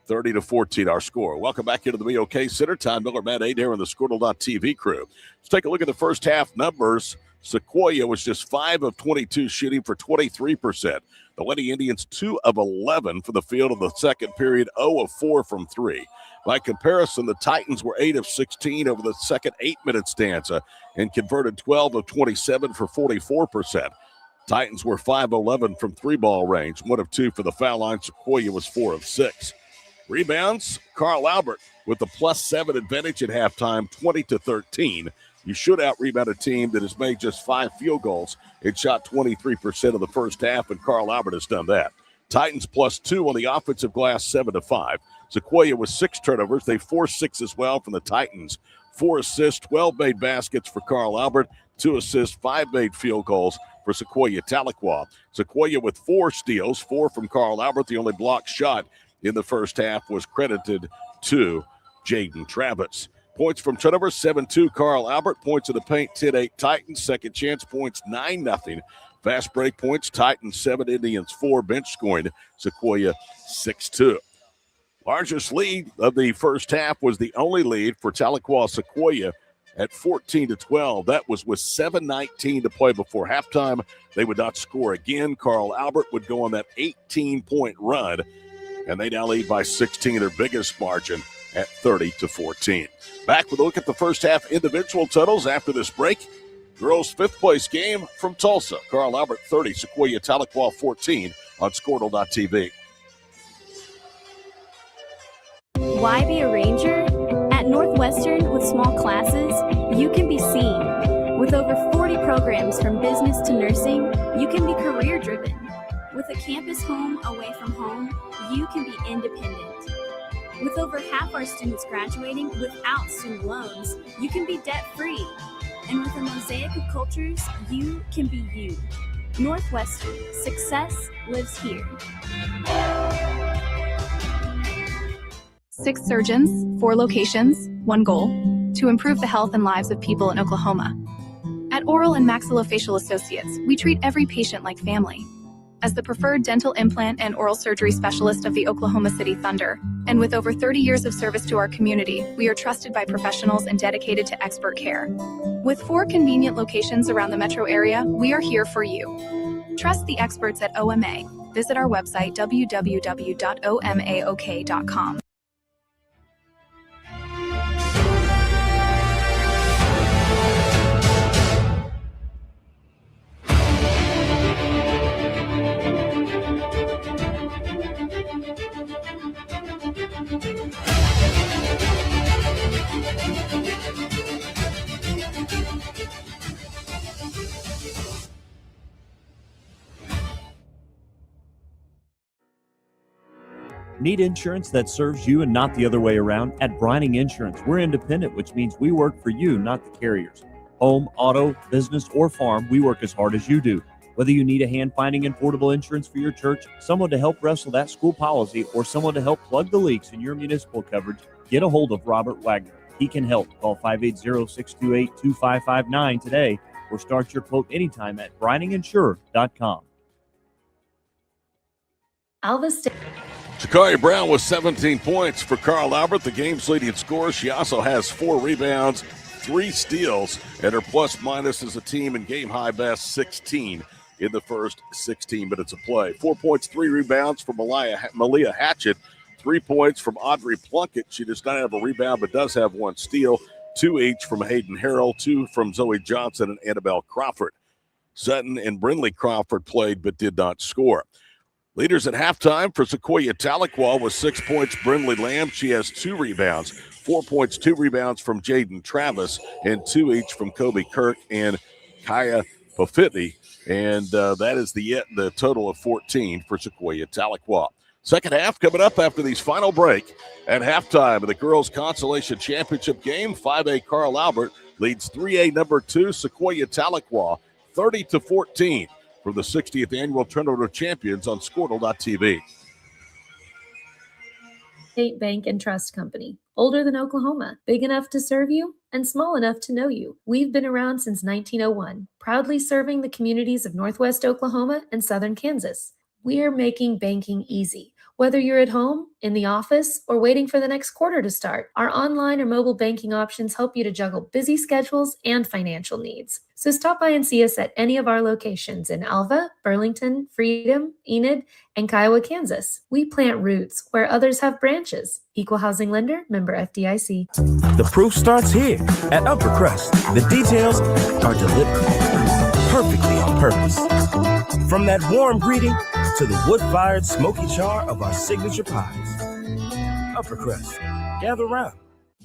30-14 our score. Welcome back into the BOK Center. Tom Miller, Matt Adair, and the Squirtle.tv crew. Let's take a look at the first half numbers. Sequoyah was just 5 of 22 shooting for 23%. The Lady Indians 2 of 11 for the field in the second period, 0 of 4 from 3. By comparison, the Titans were 8 of 16 over the second 8-minute stanza and converted 12 of 27 for 44%. Titans were 5 of 11 from 3-ball range, 1 of 2 for the foul line. Sequoyah was 4 of 6. Rebounds, Carl Albert with the +7 advantage at halftime, 20-13. You should out-rebound a team that has made just 5 field goals. It shot 23% of the first half, and Carl Albert has done that. Titans +2 on the offensive glass, 7-5. Sequoyah with 6 turnovers. They forced 6 as well from the Titans. 4 assists, 12 made baskets for Carl Albert, 2 assists, 5 made field goals for Sequoyah Tahlequah. Sequoyah with 4 steals, 4 from Carl Albert. The only blocked shot in the first half was credited to Jaden Travis. Points from turnovers, 7-2 Carl Albert. Points in the paint, 10-8 Titans. Second chance points, 9-0. Fast break points, Titans 7, Indians 4. Bench scoring, Sequoyah 6-2. Largest lead of the first half was the only lead for Tahlequah Sequoyah at 14-12. That was with 7:19 to play before halftime. They would not score again. Carl Albert would go on that 18-point run, and they now lead by 16, their biggest margin, at 30-14. Back with a look at the first half individual totals after this break. Girls' fifth-place game from Tulsa. Carl Albert 30, Sequoyah Tahlequah 14 on Squirtle.tv. Why be a ranger? At Northwestern, with small classes, you can be seen. With over 40 programs from business to nursing, you can be career-driven. With a campus home away from home, you can be independent. With over half our students graduating without student loans, you can be debt-free. And with a mosaic of cultures, you can be you. Northwestern, success lives here. 6 surgeons, 4 locations, 1 goal: to improve the health and lives of people in Oklahoma. At Oral and Maxillofacial Associates, we treat every patient like family. As the preferred dental implant and oral surgery specialist of the Oklahoma City Thunder, and with over 30 years of service to our community, we are trusted by professionals and dedicated to expert care. With 4 convenient locations around the metro area, we are here for you. Trust the experts at OMA. Visit our website, www.omaok.com. Need insurance that serves you and not the other way around? At Brining Insurance, we're independent, which means we work for you, not the carriers. Home, auto, business, or farm, we work as hard as you do. Whether you need a hand-finding and portable insurance for your church, someone to help wrestle that school policy, or someone to help plug the leaks in your municipal coverage, get a hold of Robert Wagner. He can help. Call 580-628-2559 today or start your quote anytime at brininginsure.com. Alva State. Jakari Brown with 17 points for Carl Albert, the game's leading scorer. She also has 4 rebounds, 3 steals, and her plus-minus as a team in game-high best 16 in the first 16 minutes of play. 4 points, 3 rebounds from Malia Hatchett, 3 points from Audrey Plunkett. She does not have a rebound but does have 1 steal, 2 each from Hayden Harrell, 2 from Zoe Johnson and Annabelle Crawford. Sutton and Brindley Crawford played but did not score. Leaders at halftime for Sequoyah Tahlequah with 6 points, Brindley Lamb. She has 2 rebounds, 4 points, 2 rebounds from Jaden Travis, and 2 each from Kobe Kirk and Kaya Pofitney. And that is the total of 14 for Sequoyah Tahlequah. Second half coming up after these final break. At halftime of the girls' consolation championship game, 5A Carl Albert leads 3A number 2 Sequoyah Tahlequah 30-14. For the 60th annual Tournament of Champions on Squirtle.tv. State Bank and Trust Company. Older than Oklahoma, big enough to serve you and small enough to know you. We've been around since 1901, proudly serving the communities of Northwest Oklahoma and Southern Kansas. We're making banking easy. Whether you're at home, in the office, or waiting for the next quarter to start, our online or mobile banking options help you to juggle busy schedules and financial needs. So stop by and see us at any of our locations in Alva, Burlington, Freedom, Enid, and Kiowa, Kansas. We plant roots where others have branches. Equal housing lender, member FDIC. The proof starts here at Upper Crust. The details are deliberate, perfectly on purpose. From that warm greeting to the wood-fired smoky char of our signature pies. Upper Crust, gather around.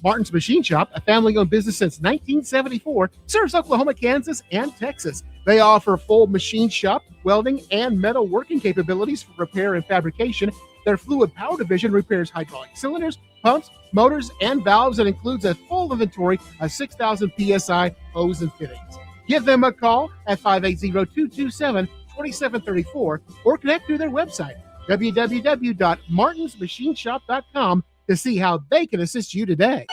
Martin's Machine Shop, a family-owned business since 1974, serves Oklahoma, Kansas, and Texas. They offer full machine shop, welding, and metal working capabilities for repair and fabrication. Their fluid power division repairs hydraulic cylinders, pumps, motors, and valves, and includes a full inventory of 6,000 PSI hose and fittings. Give them a call at 580-227-2734 or connect through their website, www.martinsmachineshop.com, to see how they can assist you today.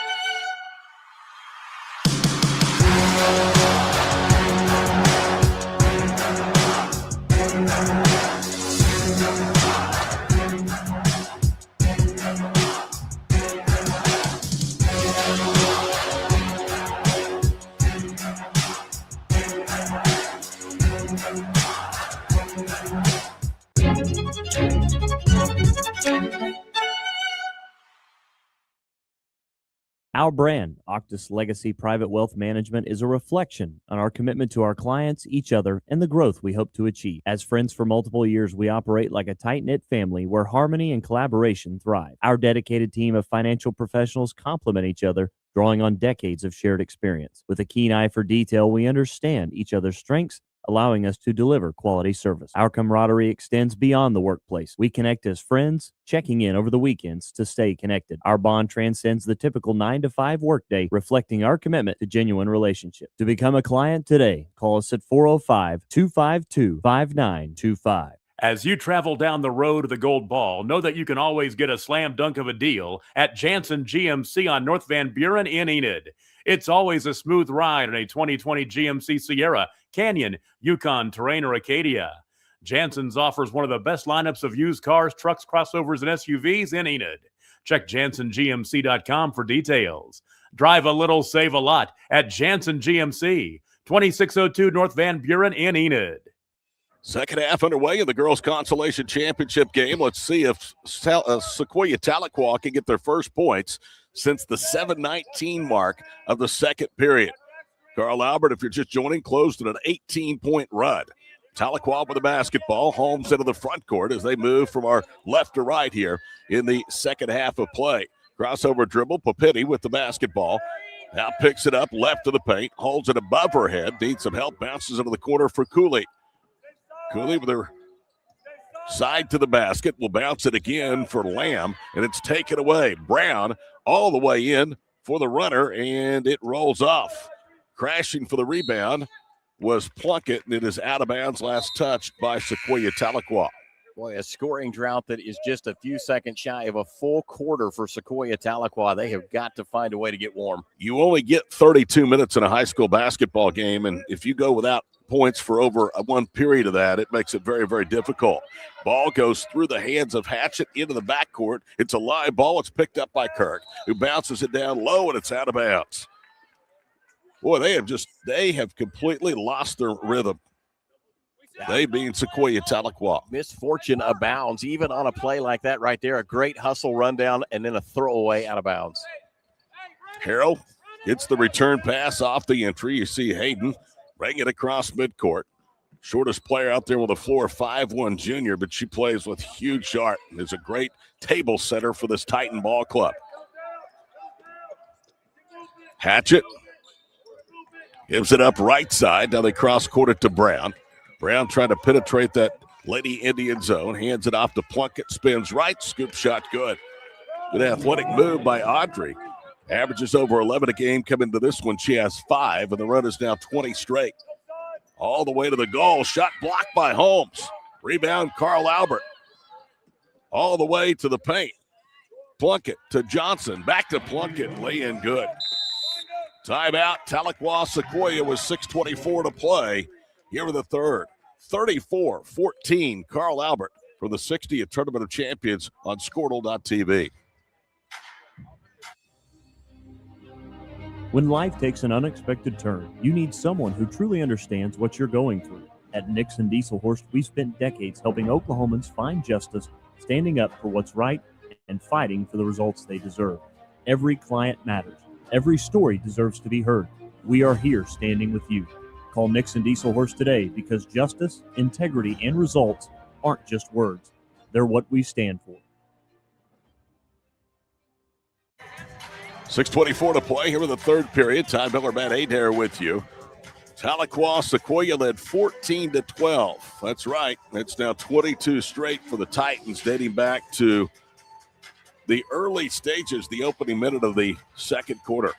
Our brand, Octus Legacy Private Wealth Management, is a reflection on our commitment to our clients, each other, and the growth we hope to achieve. As friends for multiple years, we operate like a tight-knit family where harmony and collaboration thrive. Our dedicated team of financial professionals complement each other, drawing on decades of shared experience. With a keen eye for detail, we understand each other's strengths, allowing us to deliver quality service. Our camaraderie extends beyond the workplace. We connect as friends, checking in over the weekends to stay connected. Our bond transcends the typical 9-to-5 workday, reflecting our commitment to genuine relationships. To become a client today, call us at 405-252-5925. As you travel down the road to the Gold Ball, know that you can always get a slam dunk of a deal at Jansen GMC on North Van Buren in Enid. It's always a smooth ride in a 2020 GMC Sierra, Canyon, Yukon, Terrain, or Acadia. Jansen's offers one of the best lineups of used cars, trucks, crossovers, and SUVs in Enid. Check JansenGMC.com for details. Drive a little, save a lot at Jansen GMC, 2602 North Van Buren in Enid. Second half underway in the girls' consolation championship game. Let's see if Sequoyah Tahlequah can get their first points since the 7:19 mark of the second period. Carl Albert, if you're just joining, closed in an 18-point run. Tahlequah with the basketball. Holmes into the front court as they move from our left to right here in the second half of play. Crossover dribble. Papitti with the basketball. Now picks it up left of the paint. Holds it above her head. Needs some help. Bounces into the corner for Cooley. Cooley with her side to the basket will bounce it again for Lamb, and it's taken away. Brown all the way in for the runner, and it rolls off. Crashing for the rebound was Plunkett, and it is out of bounds, last touched by Sequoyah Tahlequah. Boy, a scoring drought that is just a few seconds shy of a full quarter for Sequoyah Tahlequah. They have got to find a way to get warm. You only get 32 minutes in a high school basketball game, and if you go without points for over one period of that, it makes it very, very difficult. Ball goes through the hands of Hatchett into the backcourt. It's a live ball. It's picked up by Kirk, who bounces it down low, and it's out of bounds. Boy, they have completely lost their rhythm. They being Sequoyah Tahlequah. Misfortune abounds, even on a play like that right there. A great hustle rundown and then a throwaway out of bounds. Harrell gets the return pass off the entry. You see Hayden bring it across midcourt. Shortest player out there with a floor, 5'1" junior, but she plays with huge heart and is a great table setter for this Titan ball club. Hatchett gives it up right side. Now they cross-court it to Brown. Brown trying to penetrate that Lady Indian zone. Hands it off to Plunkett. Spins right. Scoop shot good. Good athletic move by Audrey. Averages over 11 a game coming to this one. She has 5, and the run is now 20 straight. All the way to the goal. Shot blocked by Holmes. Rebound, Carl Albert. All the way to the paint. Plunkett to Johnson. Back to Plunkett. Lay in good. Timeout. Tahlequah Sequoyah with 6:24 to play here in the third. 34-14. Carl Albert from the 60th Tournament of Champions on Squirtle.tv. When life takes an unexpected turn, you need someone who truly understands what you're going through. At Nixon Dieselhorst, we've spent decades helping Oklahomans find justice, standing up for what's right, and fighting for the results they deserve. Every client matters. Every story deserves to be heard. We are here standing with you. Call Nixon Dieselhorst today because justice, integrity, and results aren't just words. They're what we stand for. 6:24 to play here in the third period. Ty Miller, Matt Adair with you. Tahlequah Sequoyah led 14-12. That's right. It's now 22 straight for the Titans, dating back to the early stages, the opening minute of the second quarter.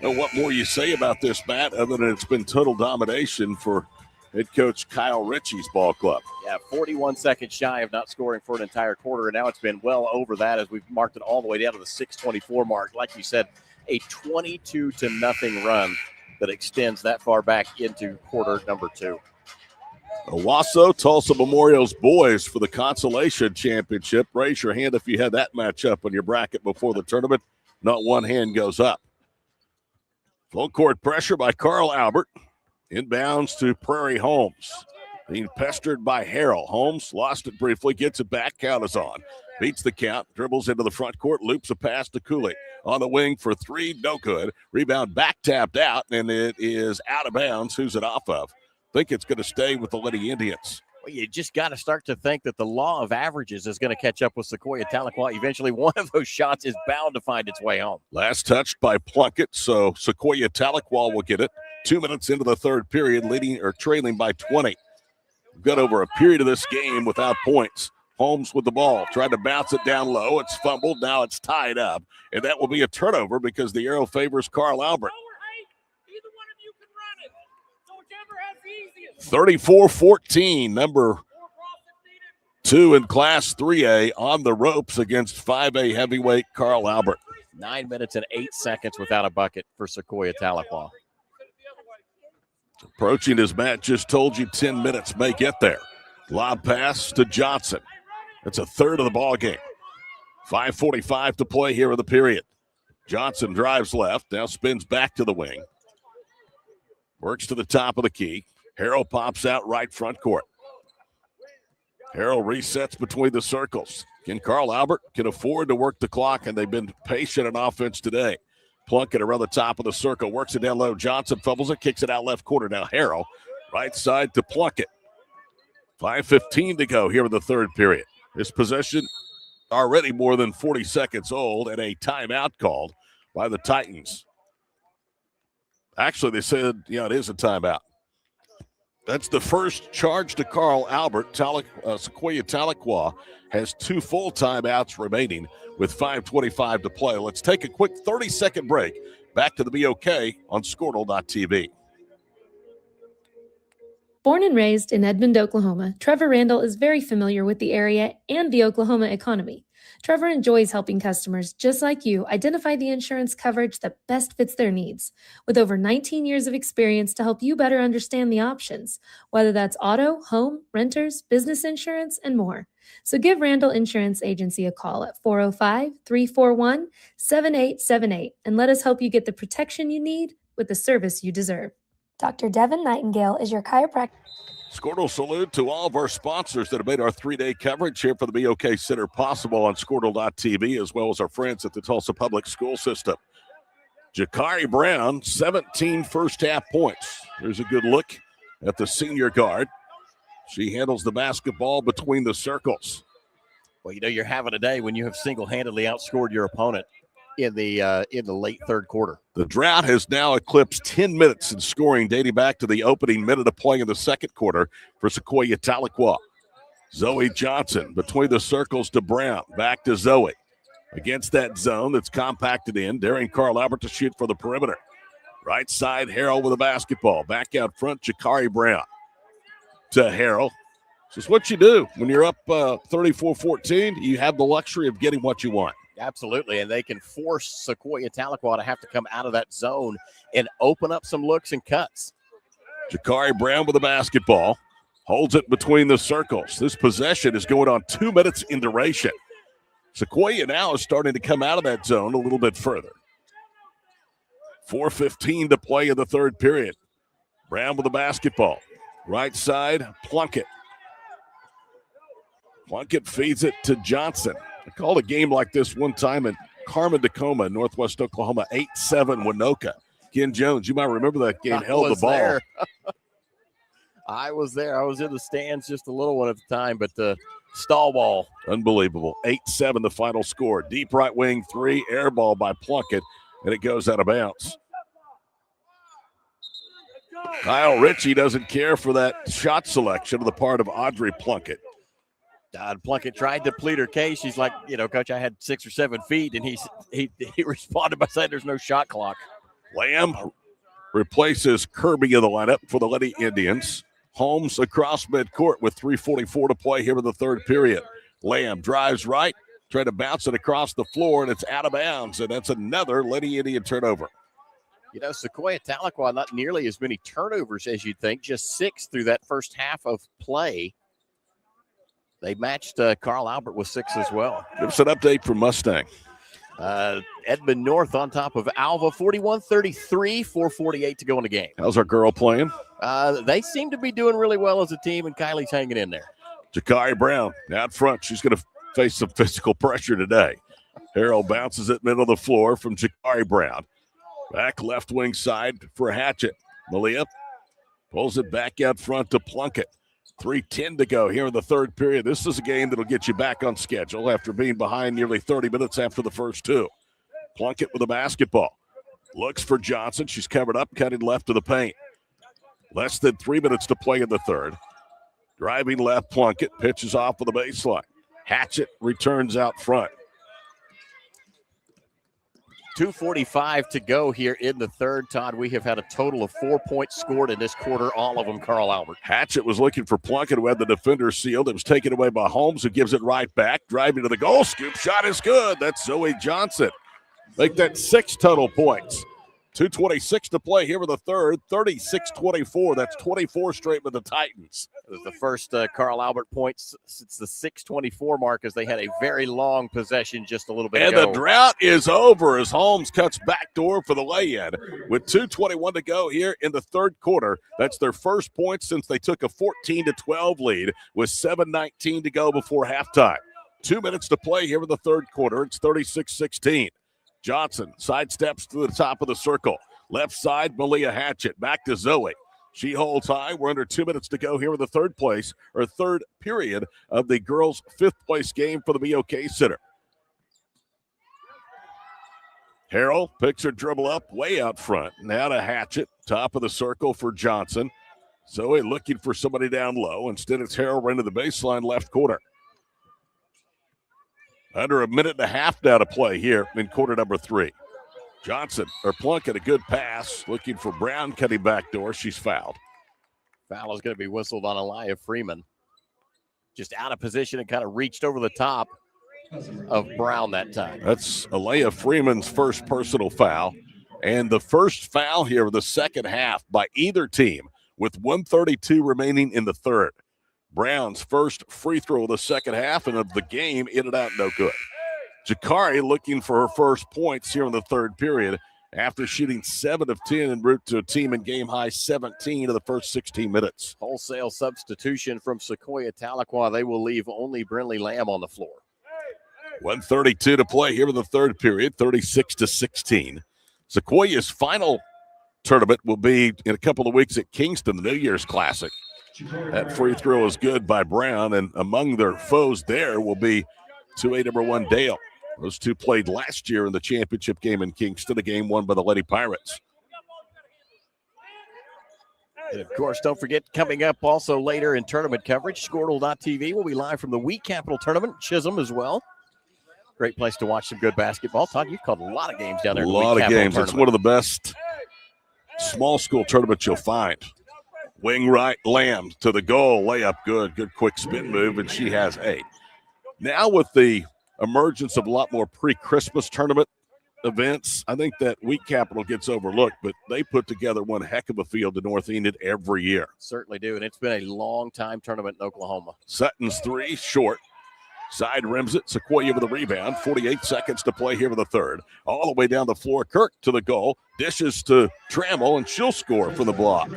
Know what more you say about this, Matt, other than it's been total domination for head coach Kyle Ritchie's ball club. Yeah, 41 seconds shy of not scoring for an entire quarter, and now it's been well over that as we've marked it all the way down to the 6:24 mark. Like you said, a 22-0 run that extends that far back into quarter number 2. Owasso, Tulsa Memorial's boys for the consolation championship. Raise your hand if you had that matchup on your bracket before the tournament. Not one hand goes up. Full court pressure by Carl Albert. Inbounds to Prairie Holmes. Being pestered by Harrell. Holmes lost it briefly, gets it back. Count is on. Beats the count, dribbles into the front court, loops a pass to Cooley. On the wing for three, no good. Rebound back tapped out, and it is out of bounds. Who's it off of? Think it's going to stay with the Lady Indians. Well, you just got to start to think that the law of averages is going to catch up with Sequoyah Tahlequah. Eventually, one of those shots is bound to find its way home. Last touched by Plunkett, so Sequoyah Tahlequah will get it. 2 minutes into the third period, leading or trailing by 20. We've got over a period of this game without points. Holmes with the ball, tried to bounce it down low. It's fumbled. Now it's tied up, and that will be a turnover because the arrow favors Carl Albert. 34-14, number 2 in Class 3A on the ropes against 5A heavyweight Carl Albert. 9 minutes and 8 seconds without a bucket for Sequoyah Tahlequah. Approaching as Matt just told you, 10 minutes may get there. Lob pass to Johnson. That's a third of the ball game. 5:45 to play here in the period. Johnson drives left, now spins back to the wing. Works to the top of the key. Harrell pops out right front court. Harrell resets between the circles. Carl Albert can afford to work the clock, and they've been patient on offense today. Plunkett around the top of the circle, works it down low. Johnson fumbles it, kicks it out left corner. Now Harrell, right side to Plunkett. 5:15 to go here in the third period. This possession already more than 40 seconds old, and a timeout called by the Titans. Actually, they said, it is a timeout. That's the first charge to Carl Albert. Sequoyah Tahlequah has 2 full timeouts remaining with 5:25 to play. Let's take a quick 30-second break. Back to the BOK on Squirtle.tv. Born and raised in Edmond, Oklahoma, Trevor Randall is very familiar with the area and the Oklahoma economy. Trevor enjoys helping customers just like you identify the insurance coverage that best fits their needs. With over 19 years of experience to help you better understand the options, whether that's auto, home, renters, business insurance, and more. So give Randall Insurance Agency a call at 405-341-7878 and let us help you get the protection you need with the service you deserve. Dr. Devin Nightingale is your chiropractor. Squirtle salute to all of our sponsors that have made our 3-day coverage here for the BOK Center possible on Squirtle.tv, as well as our friends at the Tulsa Public School System. Jakari Brown, 17 first-half points. There's a good look at the senior guard. She handles the basketball between the circles. Well, you're having a day when you have single-handedly outscored your opponent in the late third quarter. The drought has now eclipsed 10 minutes in scoring, dating back to the opening minute of play in the second quarter for Sequoyah Tahlequah. Zoe Johnson between the circles to Brown. Back to Zoe. Against that zone that's compacted in, daring Carl Albert to shoot for the perimeter. Right side, Harrell with a basketball. Back out front, Jakari Brown to Harrell. This is what you do. When you're up 34-14, you have the luxury of getting what you want. Absolutely, and they can force Sequoyah Tahlequah to have to come out of that zone and open up some looks and cuts. Jakari Brown with the basketball. Holds it between the circles. This possession is going on 2 minutes in duration. Sequoyah now is starting to come out of that zone a little bit further. 4:15 to play in the third period. Brown with the basketball. Right side, Plunkett. Plunkett feeds it to Johnson. I called a game like this one time in Carmen, Tacoma, Northwest Oklahoma, 8-7 Winoka. Ken Jones, you might remember that game, held the ball. I was there. I was in the stands, just a little one at the time, but the stall ball. Unbelievable. 8-7 the final score. Deep right wing three, air ball by Plunkett, and it goes out of bounds. Kyle Ritchie doesn't care for that shot selection on the part of Audrey Plunkett. Plunkett tried to plead her case. She's like, Coach, I had 6 or 7 feet, and he responded by saying there's no shot clock. Lamb replaces Kirby in the lineup for the Lady Indians. Holmes across midcourt with 3:44 to play here in the third period. Lamb drives right, trying to bounce it across the floor, and it's out of bounds, and that's another Lady Indian turnover. Sequoyah Tahlequah, not nearly as many turnovers as you'd think, just 6 through that first half of play. They matched Carl Albert with 6 as well. Give us an update from Mustang. Edmond North on top of Alva, 41-33, 4:48 to go in the game. How's our girl playing? They seem to be doing really well as a team, and Kylie's hanging in there. Jakari Brown out front. She's going to face some physical pressure today. Harold bounces it middle of the floor from Jakari Brown. Back left wing side for Hatchett. Malia pulls it back out front to Plunkett. 3:10 to go here in the third period. This is a game that'll get you back on schedule after being behind nearly 30 minutes after the first two. Plunkett with the basketball. Looks for Johnson. She's covered up, cutting left to the paint. Less than 3 minutes to play in the third. Driving left, Plunkett pitches off of the baseline. Hatchett returns out front. 2:45 to go here in the third, Todd. We have had a total of 4 points scored in this quarter, all of them Carl Albert. Hatchett was looking for Plunkett, who had the defender sealed. It was taken away by Holmes, who gives it right back. Driving to the goal, scoop shot is good. That's Zoe Johnson. Make that 6 total points. 2:26 to play here in the third, 36-24. That's 24 straight with the Titans. It was the first Carl Albert points since the 6:24 mark, as they had a very long possession just a little bit ago. And the drought is over as Holmes cuts backdoor for the lay-in. With 2:21 to go here in the third quarter, that's their first point since they took a 14-12 lead with 7:19 to go before halftime. 2 minutes to play here in the third quarter. It's 36-16. Johnson sidesteps to the top of the circle. Left side, Malia Hatchett. Back to Zoe. She holds high. We're under 2 minutes to go here in the third period of the girls' fifth place game for the BOK Center. Harrell picks her dribble up way out front. Now to Hatchett. Top of the circle for Johnson. Zoe looking for somebody down low. Instead, it's Harrell right to the baseline left corner. Under a minute and a half now to play here in quarter number 3. Plunkett, a good pass, looking for Brown, cutting backdoor. She's fouled. Foul is going to be whistled on Aliyah Freeman. Just out of position and kind of reached over the top of Brown that time. That's Aliyah Freeman's first personal foul, and the first foul here of the second half by either team with 1:32 remaining in the third. Brown's first free throw of the second half and of the game, in and out, no good. Jakari looking for her first points here in the third period after shooting 7 of 10 en route to a team in game high 17 of the first 16 minutes. Wholesale substitution from Sequoyah Tahlequah. They will leave only Brinley Lamb on the floor. 1:32 to play here in the third period, 36-16. Sequoiah's final tournament will be in a couple of weeks at Kingston, the New Year's Classic. That free throw is good by Brown, and among their foes there will be 2A number 1 Dale. Those two played last year in the championship game in Kingston, a game won by the Lady Pirates. And of course, don't forget, coming up also later in tournament coverage, Squirtle.tv will be live from the Wheat Capital Tournament, Chisholm as well. Great place to watch some good basketball. Todd, you've called a lot of games down there. A lot of games. It's one of the best small school tournaments you'll find. Wing right, Lamb to the goal, layup good. Good quick spin move, and she has 8. Now with the emergence of a lot more pre-Christmas tournament events, I think that Wheat Capital gets overlooked, but they put together one heck of a field to North Enid every year. Certainly do, and it's been a long-time tournament in Oklahoma. Sutton's 3, short. Side rims it. Sequoyah with a rebound. 48 seconds to play here in the third. All the way down the floor. Kirk to the goal. Dishes to Trammell, and she'll score for the block.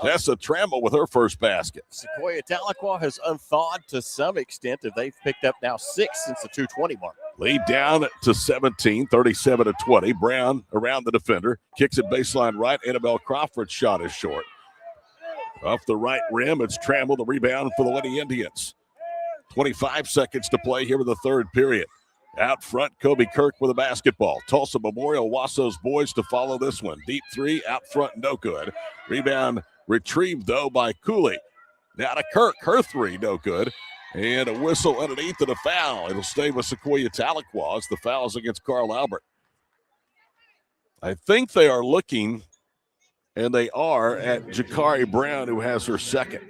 Tessa Trammell with her first basket. Sequoyah Tahlequah has unthawed to some extent, if they've picked up now 6 since the 2:20 mark. Lead down to 17, 37-20. Brown around the defender. Kicks it baseline right. Annabelle Crawford's shot is short. Off the right rim, it's Trammell, the rebound for the Lady Indians. 25 seconds to play here in the third period. Out front, Kobe Kirk with a basketball. Tulsa Memorial Wasso's boys to follow this one. Deep 3, out front, no good. Rebound retrieved, though, by Cooley. Now to Kirk, her 3, no good. And a whistle underneath and a foul. It'll stay with Sequoyah Tahlequah as the foul's against Carl Albert. I think they are looking, and they are, at Jakari Brown, who has her second.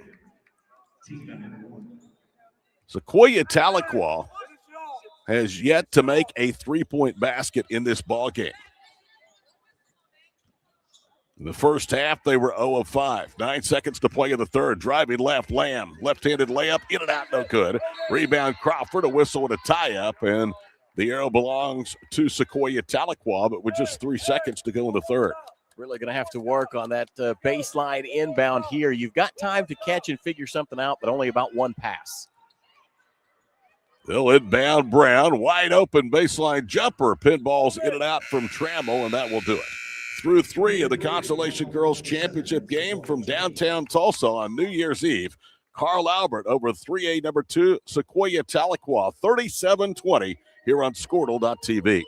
Sequoyah Tahlequah has yet to make a 3-point basket in this ballgame. In the first half, they were 0 of 5. 9 seconds to play in the third. Driving left, Lamb. Left-handed layup, in and out, no good. Rebound, Crawford, a whistle and a tie-up, and The arrow belongs to Sequoyah Tahlequah, but with just 3 seconds to go in the third. Really going to have to work on that baseline inbound here. You've got time to catch and figure something out, but only about one pass. They'll inbound Brown. Wide open baseline jumper. Pinballs in and out from Trammell, and that will do it. Through 3 of the Consolation Girls Championship game from downtown Tulsa on New Year's Eve. Carl Albert over 3A number 2, Sequoyah Tahlequah, 37-20 here on Squirtle.tv.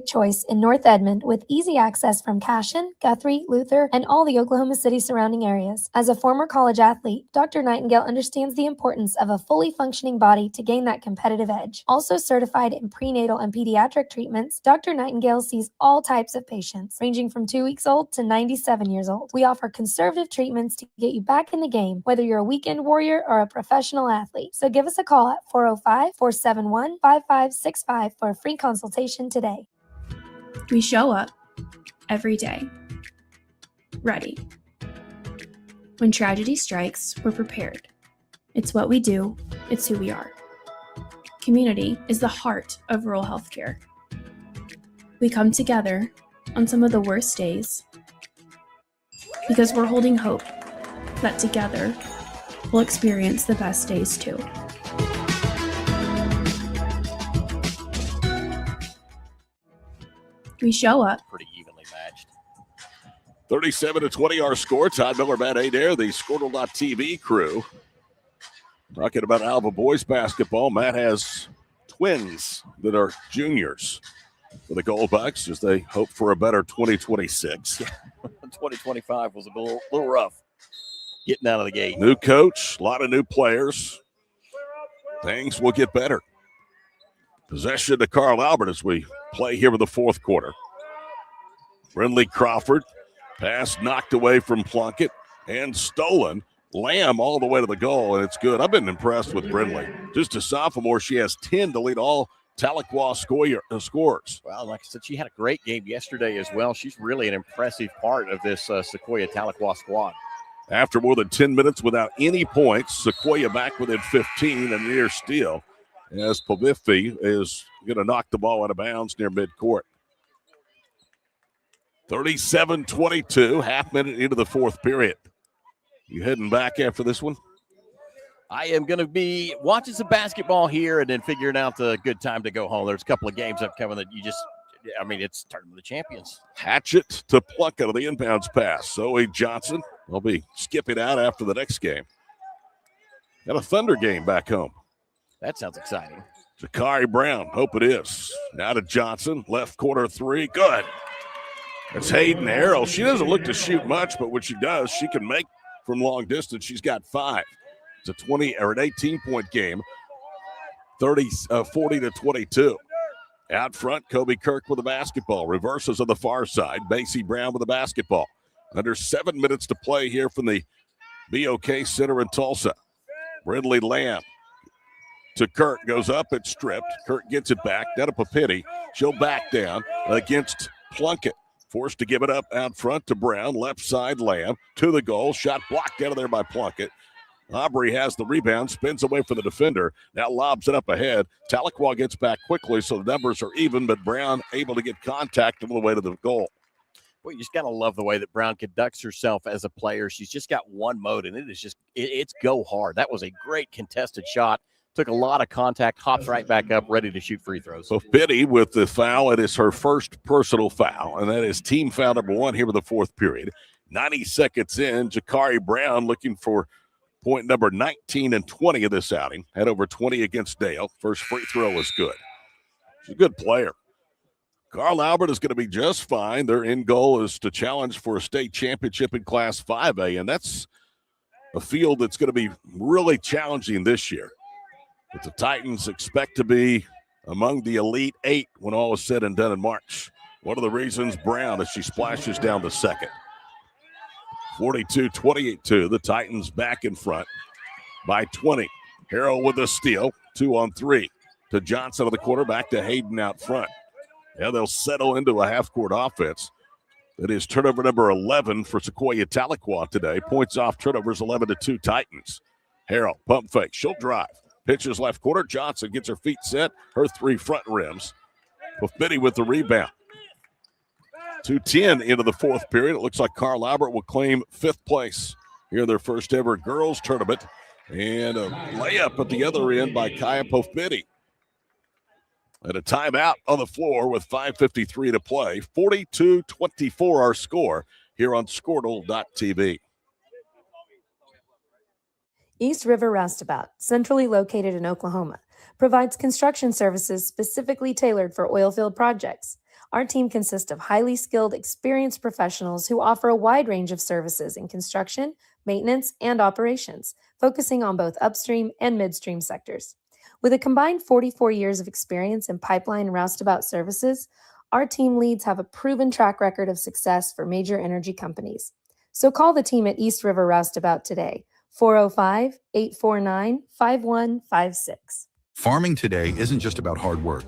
Choice in North Edmond with easy access from Cashion, Guthrie, Luther, and all the Oklahoma City surrounding areas. As a former college athlete, Dr. Nightingale understands the importance of a fully functioning body to gain that competitive edge. Also certified in prenatal and pediatric treatments, Dr. Nightingale sees all types of patients, ranging from 2 weeks old to 97 years old. We offer conservative treatments to get you back in the game, whether you're a weekend warrior or a professional athlete. So give us a call at 405-471-5565 for a free consultation today. We show up every day, ready. When tragedy strikes, we're prepared. It's what we do, it's who we are. Community is the heart of rural healthcare. We come together on some of the worst days because we're holding hope that together we'll experience the best days too. We show up. Pretty evenly matched. 37-20 our score. Todd Miller, Matt Adair, the Squirtle.tv crew. Talking about Alva boys basketball. Matt has twins that are juniors for the Gold Bucks as they hope for a better 2026. 2025 was a little rough getting out of the gate. New coach, a lot of new players. Things will get better. Possession to Carl Albert as we play here with the fourth quarter. Brindley Crawford. Pass knocked away from Plunkett and stolen. Lamb all the way to the goal, and it's good. I've been impressed with Brindley. Just a sophomore, she has 10 to lead all Tahlequah scores. Well, like I said, she had a great game yesterday as well. She's really an impressive part of this Sequoyah Tahlequah squad. After more than 10 minutes without any points, Sequoyah back within 15 and near steal as Pavifi is going to knock the ball out of bounds near midcourt. 37-22, half minute into the fourth period. You heading back after this one? I am going to be watching some basketball here and then figuring out the good time to go home. There's a couple of games upcoming that it's Tournament of the Champions. Hatchet to Plunkett of the inbounds pass. Zoe Johnson will be skipping out after the next game. Got a Thunder game back home. That sounds exciting. Jakari Brown, hope it is. Now to Johnson, left corner three, good. It's Hayden Harrell. She doesn't look to shoot much, but when she does, she can make from long distance. She's got 5. It's a 20 or an 18-point game, 40-22. Out front, Kobe Kirk with the basketball. Reverses on the far side. Macy Brown with the basketball. Under 7 minutes to play here from the BOK Center in Tulsa. Brindley Lamb to Kirk, goes up, it's stripped. Kirk gets it back. Down to Papitti. She'll back down against Plunkett. Forced to give it up out front to Brown. Left side, Lamb to the goal. Shot blocked out of there by Plunkett. Aubrey has the rebound, spins away from the defender. Now lobs it up ahead. Tahlequah gets back quickly, so the numbers are even, but Brown able to get contact on the way to the goal. Well, you just got to love the way that Brown conducts herself as a player. She's just got one mode, and it's go hard. That was a great contested shot. Took a lot of contact, hops right back up, ready to shoot free throws. So Biddy with the foul. It is her first personal foul, and that is team foul number 1 here in the fourth period. 90 seconds in, Jakari Brown looking for point number 19 and 20 of this outing. Had over 20 against Dale. First free throw was good. She's a good player. Carl Albert is going to be just fine. Their end goal is to challenge for a state championship in Class 5A, and that's a field that's going to be really challenging this year. But the Titans expect to be among the Elite 8 when all is said and done in March. One of the reasons, Brown, as she splashes down the second. 42-28-2. The Titans back in front by 20. Harrell with a steal. 2-on-3 to Johnson of the quarter. Back to Hayden out front. Yeah, they'll settle into a half-court offense. That is turnover number 11 for Sequoyah Tahlequah today. Points off turnovers 11-2 Titans. Harrell, pump fake. She'll drive. Pitches left corner. Johnson gets her feet set. Her 3 front rims. Pofbitty with the rebound. 2:10 into the fourth period. It looks like Carl Albert will claim 5th place here in their first ever girls tournament. And a layup at the other end by Kaya Pofbitty. And a timeout on the floor with 5:53 to play. 42-24 our score here on Squirtle.tv. East River Roustabout, centrally located in Oklahoma, provides construction services specifically tailored for oilfield projects. Our team consists of highly skilled, experienced professionals who offer a wide range of services in construction, maintenance, and operations, focusing on both upstream and midstream sectors. With a combined 44 years of experience in pipeline and roustabout services, our team leads have a proven track record of success for major energy companies. So call the team at East River Roustabout today, 405-849-5156. Farming today isn't just about hard work.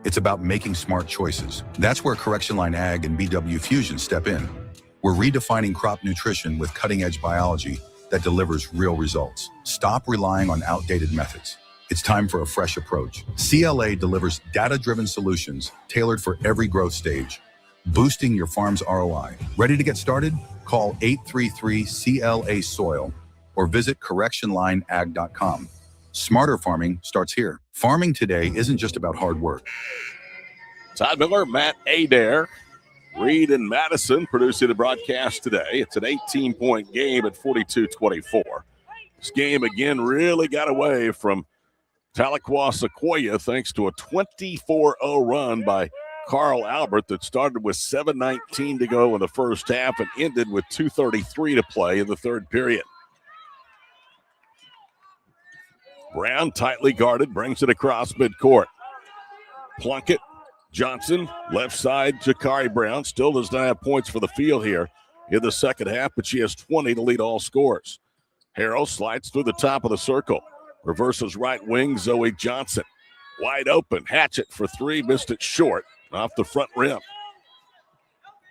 It's about making smart choices. That's where Correction Line Ag and BW Fusion step in. We're redefining crop nutrition with cutting-edge biology that delivers real results. Stop relying on outdated methods. It's time for a fresh approach. CLA delivers data-driven solutions tailored for every growth stage, boosting your farm's ROI. Ready to get started? Call 833-CLA-SOIL or visit correctionlineag.com. Smarter farming starts here. Farming today isn't just about hard work. Todd Miller, Matt Adair, Reed and Madison producing the broadcast today. It's an 18-point game at 42-24. This game, again, really got away from Tahlequah Sequoyah thanks to a 24-0 run by Carl Albert that started with 7:19 to go in the first half and ended with 2:33 to play in the third period. Brown, tightly guarded, brings it across midcourt. Plunkett, Johnson, left side, Jakari Brown still does not have points for the field here in the second half, but she has 20 to lead all scorers. Harrell slides through the top of the circle. Reverses right wing, Zoe Johnson. Wide open, Hatchet for 3, missed it short, off the front rim.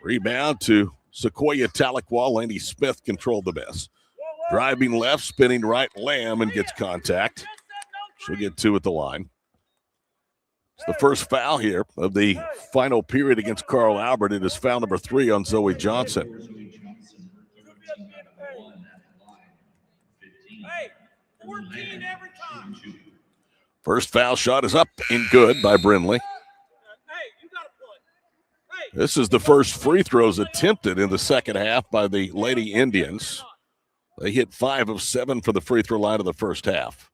Rebound to Sequoyah Tahlequah. Laney Smith controlled the miss. Driving left, spinning right, Lamb, and gets contact. She'll get 2 at the line. It's the first foul here of the final period against Carl Albert. It is foul number 3 on Zoe Johnson. First foul shot is up and good by Brindley. This is the first free throws attempted in the second half by the Lady Indians. They hit 5 of 7 for the free throw line of the first half.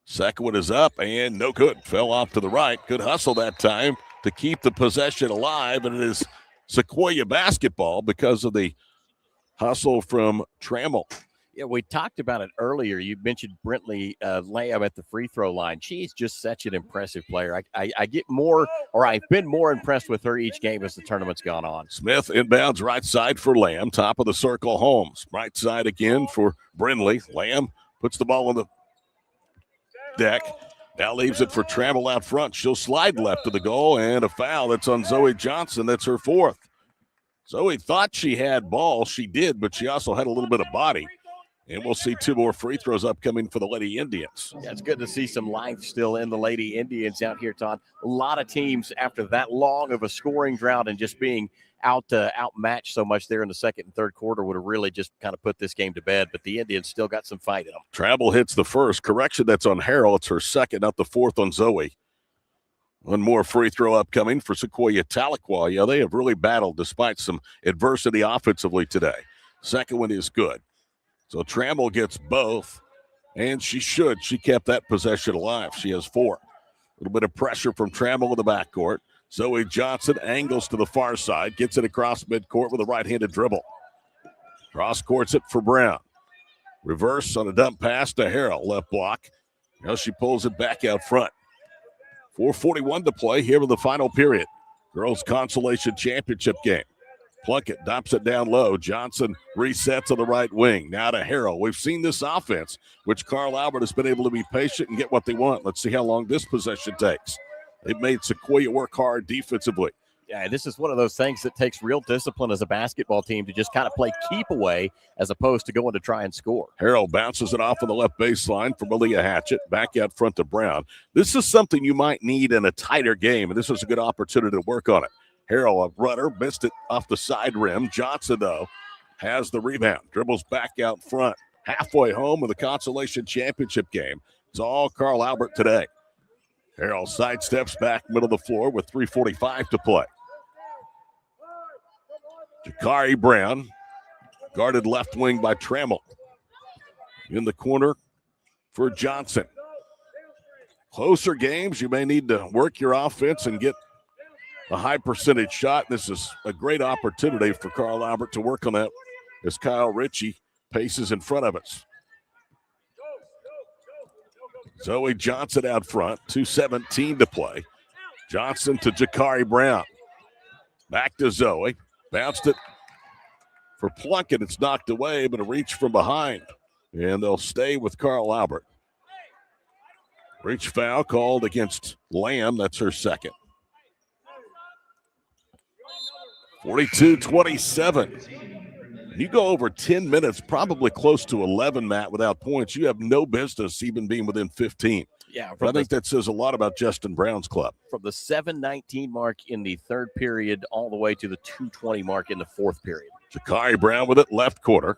Second one is up and no good. Fell off to the right. Good hustle that time to keep the possession alive, and it is Sequoyah basketball because of the hustle from Trammell. Yeah, we talked about it earlier. You mentioned Brentley Lamb at the free throw line. She's just such an impressive player. I get more, or I've been more impressed with her each game as the tournament's gone on. Smith inbounds right side for Lamb. Top of the circle, Holmes. Right side again for Brindley. Lamb puts the ball on the deck. Now leaves it for Trammell out front. She'll slide left to the goal, and a foul. That's on Zoe Johnson. That's her 4th. Zoe thought she had ball. She did, but she also had a little bit of body. And we'll see 2 more free throws upcoming for the Lady Indians. Yeah, it's good to see some life still in the Lady Indians out here, Todd. A lot of teams, after that long of a scoring drought and just being outmatched so much there in the second and third quarter, would have really just kind of put this game to bed. But the Indians still got some fight in them. Trammell hits the first. Correction, that's on Harrell. It's her second, not the 4th on Zoe. One more free throw upcoming for Sequoyah Tahlequah. Yeah, they have really battled despite some adversity offensively today. Second one is good. So Trammell gets both, and she should. She kept that possession alive. She has 4. A little bit of pressure from Trammell in the backcourt. Zoe Johnson angles to the far side, gets it across midcourt with a right-handed dribble. Cross courts it for Brown. Reverse on a dump pass to Harrell, left block. Now she pulls it back out front. 4:41 to play here in the final period. Girls Consolation Championship game. Plunkett dumps it down low. Johnson resets on the right wing. Now to Harrell. We've seen this offense, which Carl Albert has been able to be patient and get what they want. Let's see how long this possession takes. They've made Sequoyah work hard defensively. Yeah, this is one of those things that takes real discipline as a basketball team to just kind of play keep away as opposed to going to try and score. Harrell bounces it off on the left baseline for Malia Hatchett. Back out front to Brown. This is something you might need in a tighter game, and this is a good opportunity to work on it. Harrell, a runner, missed it off the side rim. Johnson, though, has the rebound. Dribbles back out front. Halfway home with the consolation championship game. It's all Carl Albert today. Harrell sidesteps back middle of the floor with 3:45 to play. Jakari Brown, guarded left wing by Trammell. In the corner for Johnson. Closer games, you may need to work your offense and get a high percentage shot. This is a great opportunity for Carl Albert to work on that as Kyle Ritchie paces in front of us. Zoe Johnson out front, 2:17 to play. Johnson to Jakari Brown. Back to Zoe. Bounced it for Plunkett. It's knocked away, but a reach from behind. And they'll stay with Carl Albert. Reach foul called against Lamb. That's her second. 42-27. You go over 10 minutes, probably close to 11, Matt, without points. You have no business even being within 15. Yeah, I think that says a lot about Justin Brown's club. From the 7:19 mark in the third period all the way to the 2:20 mark in the fourth period. Jakari Brown with it, left corner.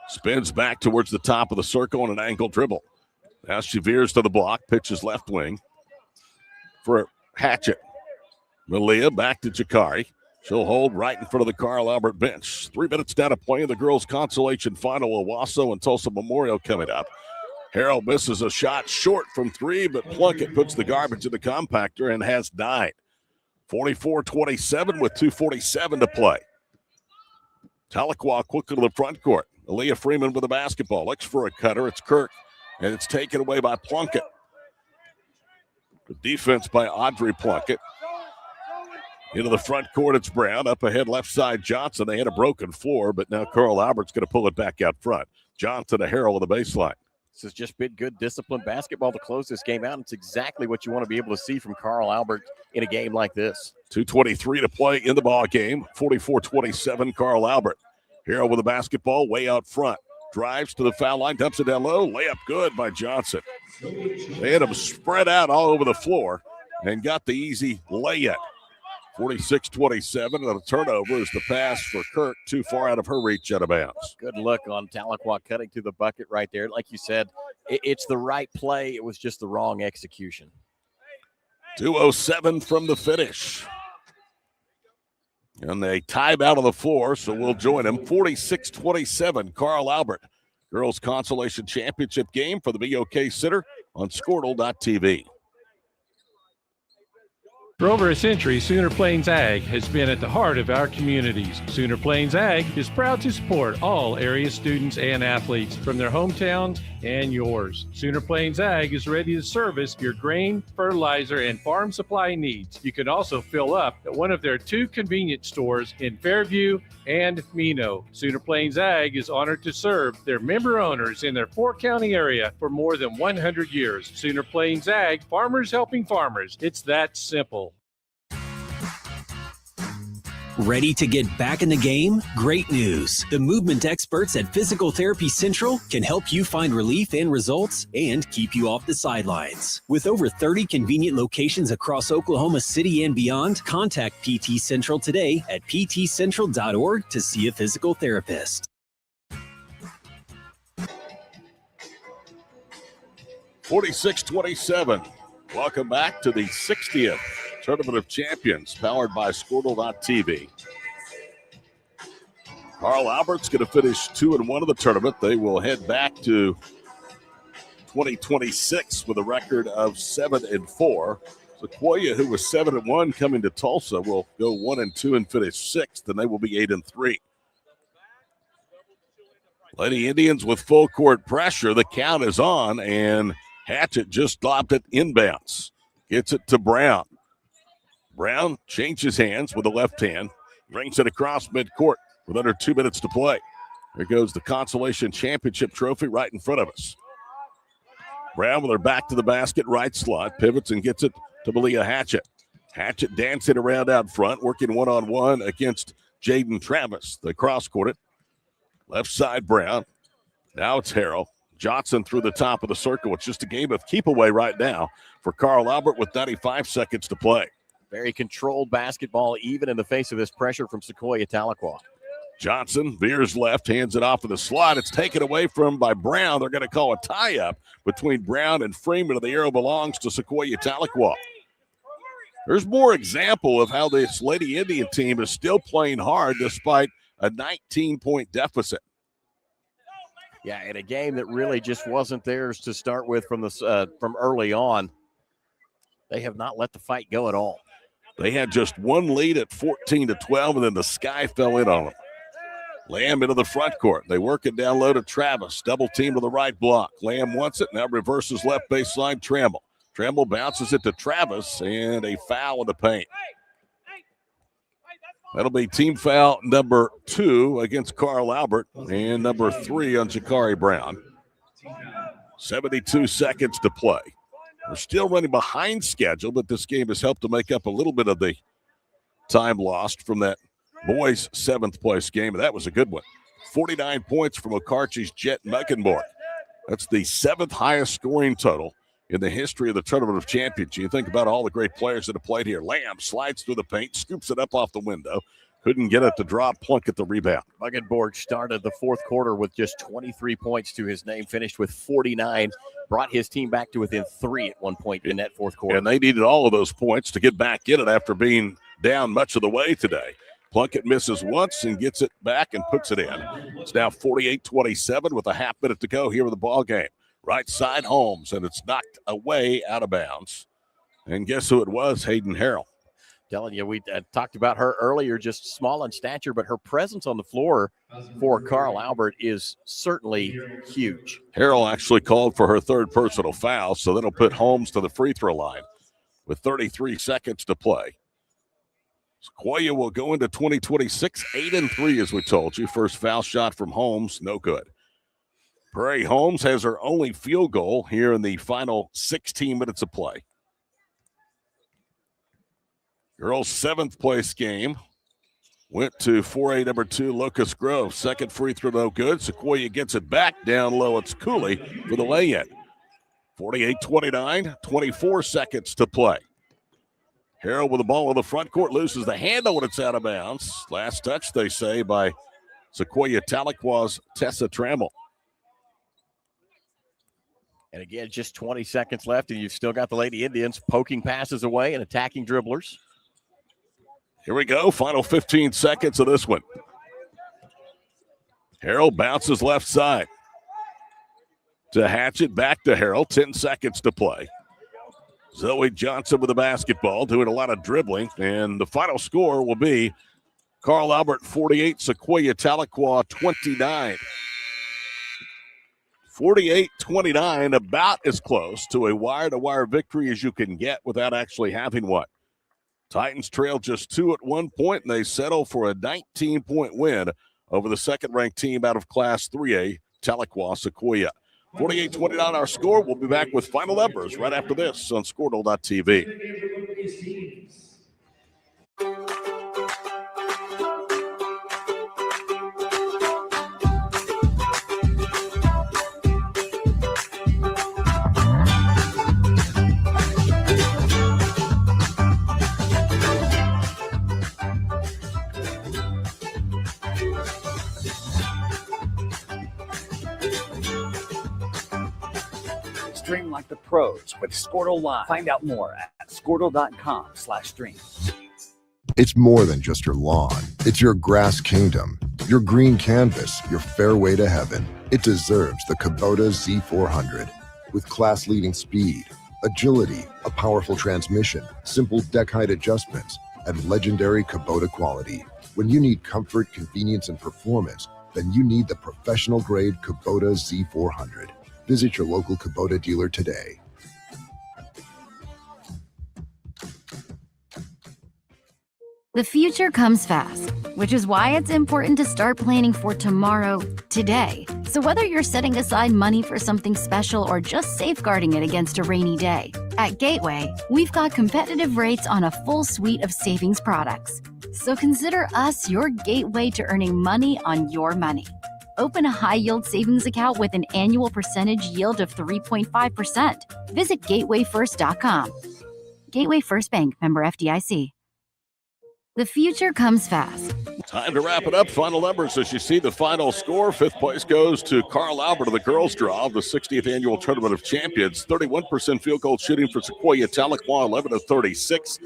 Spins back towards the top of the circle on an ankle dribble. Now she veers to the block, pitches left wing for Hatchett. Malia back to Jakari. She'll hold right in front of the Carl Albert bench. 3 minutes down to play in the girls' consolation final. Owasso and Tulsa Memorial coming up. Harrell misses a shot short from three, but Plunkett puts the garbage in the compactor and has 9. 44-27 with 2:47 to play. Tahlequah quickly to the front court. Aaliyah Freeman with the basketball. Looks for a cutter. It's Kirk, and it's taken away by Plunkett. The defense by Audrey Plunkett. Into the front court, it's Brown. Up ahead, left side, Johnson. They had a broken floor, but now Carl Albert's going to pull it back out front. Johnson to Harrell on the baseline. This has just been good, disciplined basketball to close this game out. It's exactly what you want to be able to see from Carl Albert in a game like this. 2:23 to play in the ball game. 44-27, Carl Albert. Harrell with the basketball way out front. Drives to the foul line, dumps it down low. Layup good by Johnson. They had him spread out all over the floor and got the easy layup. 46-27, and a turnover is the pass for Kirk, too far out of her reach, out of bounds. Good look on Tahlequah cutting through the bucket right there. Like you said, it's the right play. It was just the wrong execution. 2:07 from the finish. And they time out on the floor, so we'll join them. 46-27, Carl Albert. Girls Consolation Championship game for the BOK Center on Squirtle.tv. For over a century, Sooner Plains Ag has been at the heart of our communities. Sooner Plains Ag is proud to support all area students and athletes from their hometowns and yours. Sooner Plains Ag is ready to service your grain, fertilizer, and farm supply needs. You can also fill up at one of their 2 convenience stores in Fairview and Mino. Sooner Plains Ag is honored to serve their member owners in their 4-county area for more than 100 years. Sooner Plains Ag, farmers helping farmers. It's that simple. Ready to get back in the game? Great news. The movement experts at Physical Therapy Central can help you find relief and results and keep you off the sidelines. With over 30 convenient locations across Oklahoma City and beyond, contact PT Central today at ptcentral.org to see a physical therapist. 46-27. Welcome back to the 60th Tournament of Champions, powered by Squirtle.tv. Carl Albert's going to finish 2-1 of the tournament. They will head back to 2026 with a record of 7-4. Sequoyah, who was 7-1 coming to Tulsa, will go 1-2 and finish 6th, and they will be 8-3. Lady Indians with full court pressure. The count is on, and Hatchett just dropped it inbounds. Gets it to Brown. Brown changes hands with the left hand, brings it across midcourt with under 2 minutes to play. There goes the Consolation Championship trophy right in front of us. Brown with her back to the basket, right slot, pivots and gets it to Malia Hatchett. Hatchett dancing around out front, working one-on-one against Jaden Travis. They cross-court it. Left side, Brown. Now it's Harrell. Johnson through the top of the circle. It's just a game of keep away right now for Carl Albert with 95 seconds to play. Very controlled basketball, even in the face of this pressure from Sequoyah Tahlequah. Johnson veers left, hands it off in the slot. It's taken away from by Brown. They're going to call a tie-up between Brown and Freeman, and the arrow belongs to Sequoyah Tahlequah. There's more example of how this Lady Indian team is still playing hard despite a 19-point deficit. Yeah, in a game that really just wasn't theirs to start with from early on. They have not let the fight go at all. They had just one lead at 14-12, and then the sky fell in on them. Lamb into the front court. They work it down low to Travis. Double team to the right block. Lamb wants it. Now reverses left baseline. Tramble. Tramble bounces it to Travis, and a foul in the paint. That'll be team foul number 2 against Carl Albert and number 3 on Jakari Brown. 72 seconds to play. We're still running behind schedule, but this game has helped to make up a little bit of the time lost from that boys' 7th place game, and that was a good one. 49 points from Okarche's Jet Mecklenburg. That's the 7th highest scoring total in the history of the Tournament of Champions. You think about all the great players that have played here. Lamb slides through the paint, scoops it up off the window. Couldn't get it to drop. Plunk at the rebound. Mecklenburg started the 4th quarter with just 23 points to his name, finished with 49, brought his team back to within 3 at one point in that 4th quarter. And they needed all of those points to get back in it after being down much of the way today. Plunkett misses once and gets it back and puts it in. It's now 48-27 with a half minute to go here in the ball game. Right side, Holmes, and it's knocked away out of bounds. And guess who it was? Hayden Harrell. Telling you, we talked about her earlier, just small in stature, but her presence on the floor for Carl Albert is certainly huge. Harrell actually called for her 3rd personal foul, so that'll put Holmes to the free throw line with 33 seconds to play. Sequoyah will go into 2026 8-3, as we told you. First foul shot from Holmes, no good. Prairie Holmes has her only field goal here in the final 16 minutes of play. Girls' 7th place game went to 4A number 2, Locust Grove. 2nd free throw, no good. Sequoyah gets it back down low. It's Cooley for the lay-in. 48-29, 24 seconds to play. Harrell with the ball in the front court, loses the handle when it's out of bounds. Last touch, they say, by Sequoyah Tahlequah's Tessa Trammell. And again, just 20 seconds left, and you've still got the Lady Indians poking passes away and attacking dribblers. Here we go, final 15 seconds of this one. Harrell bounces left side to Hatchett, back to Harrell, 10 seconds to play. Zoe Johnson with the basketball, doing a lot of dribbling, and the final score will be Carl Albert 48, Sequoyah Tahlequah 29. 48-29, about as close to a wire-to-wire victory as you can get without actually having one. Titans trail just 2 at one point, and they settle for a 19-point win over the 2nd-ranked team out of Class 3A, Tahlequah Sequoyah. 48-29 our score. We'll be back with final numbers right after this on Squirtle.tv. Stream like the pros with Squirtle Live. Find out more at Squirtle.com/stream. It's more than just your lawn. It's your grass kingdom, your green canvas, your fairway to heaven. It deserves the Kubota Z400. With class-leading speed, agility, a powerful transmission, simple deck height adjustments, and legendary Kubota quality. When you need comfort, convenience, and performance, then you need the professional-grade Kubota Z400. Visit your local Kubota dealer today. The future comes fast, which is why it's important to start planning for tomorrow, today. So whether you're setting aside money for something special or just safeguarding it against a rainy day, At Gateway, we've got competitive rates on a full suite of savings products. So consider us your gateway to earning money on your money. Open a high-yield savings account with an annual percentage yield of 3.5%. Visit gatewayfirst.com. Gateway First Bank, member FDIC. The future comes fast. Time to wrap it up. Final numbers as you see the final score. Fifth place goes to Carl Albert of the girls' draw of the 60th Annual Tournament of Champions. 31% field goal shooting for Sequoyah Tahlequah, 11 of 36.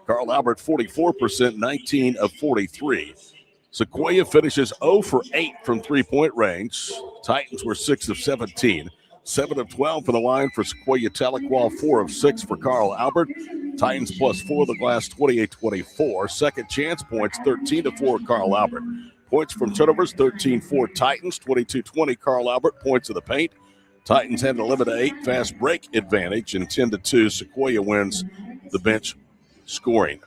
Carl Albert, 44%, 19 of 43. Sequoyah finishes 0 for 8 from three-point range. Titans were 6 of 17. 7 of 12 for the line for Sequoyah Tahlequah, 4 of 6 for Carl Albert. Titans +4 the glass, 28-24. Second chance points, 13-4 Carl Albert. Points from turnovers, 13-4 Titans, 22-20 Carl Albert. Points of the paint. Titans had an 11-8 fast break advantage, and 10-2 Sequoyah wins the bench scoring.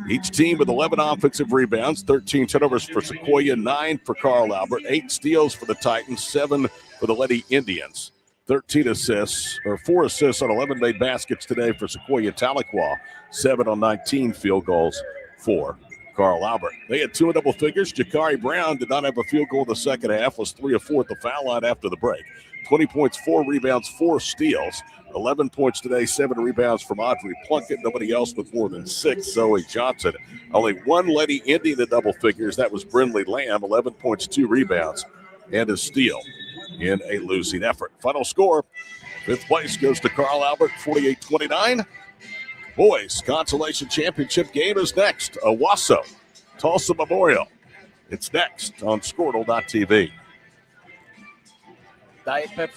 Each team with 11 offensive rebounds, 13 turnovers for Sequoyah, 9 for Carl Albert, 8 steals for the Titans, 7 for the Lady Indians. 4 assists on 11 made baskets today for Sequoyah Tahlequah, 7 on 19 field goals for Carl Albert. They had 2 in double figures. Jakari Brown did not have a field goal in the second half, was 3 of 4 at the foul line after the break. 20 points, 4 rebounds, 4 steals. 11 points today, 7 rebounds from Audrey Plunkett. Nobody else with more than 6. Zoe Johnson. Only one Lady Indian in double figures. That was Brindley Lamb. 11 points, 2 rebounds, and a steal in a losing effort. Final score, 5th place goes to Carl Albert, 48-29. Boys Consolation Championship game is next. Owasso, Tulsa Memorial. It's next on Squirtle.tv. Diet Pepsi.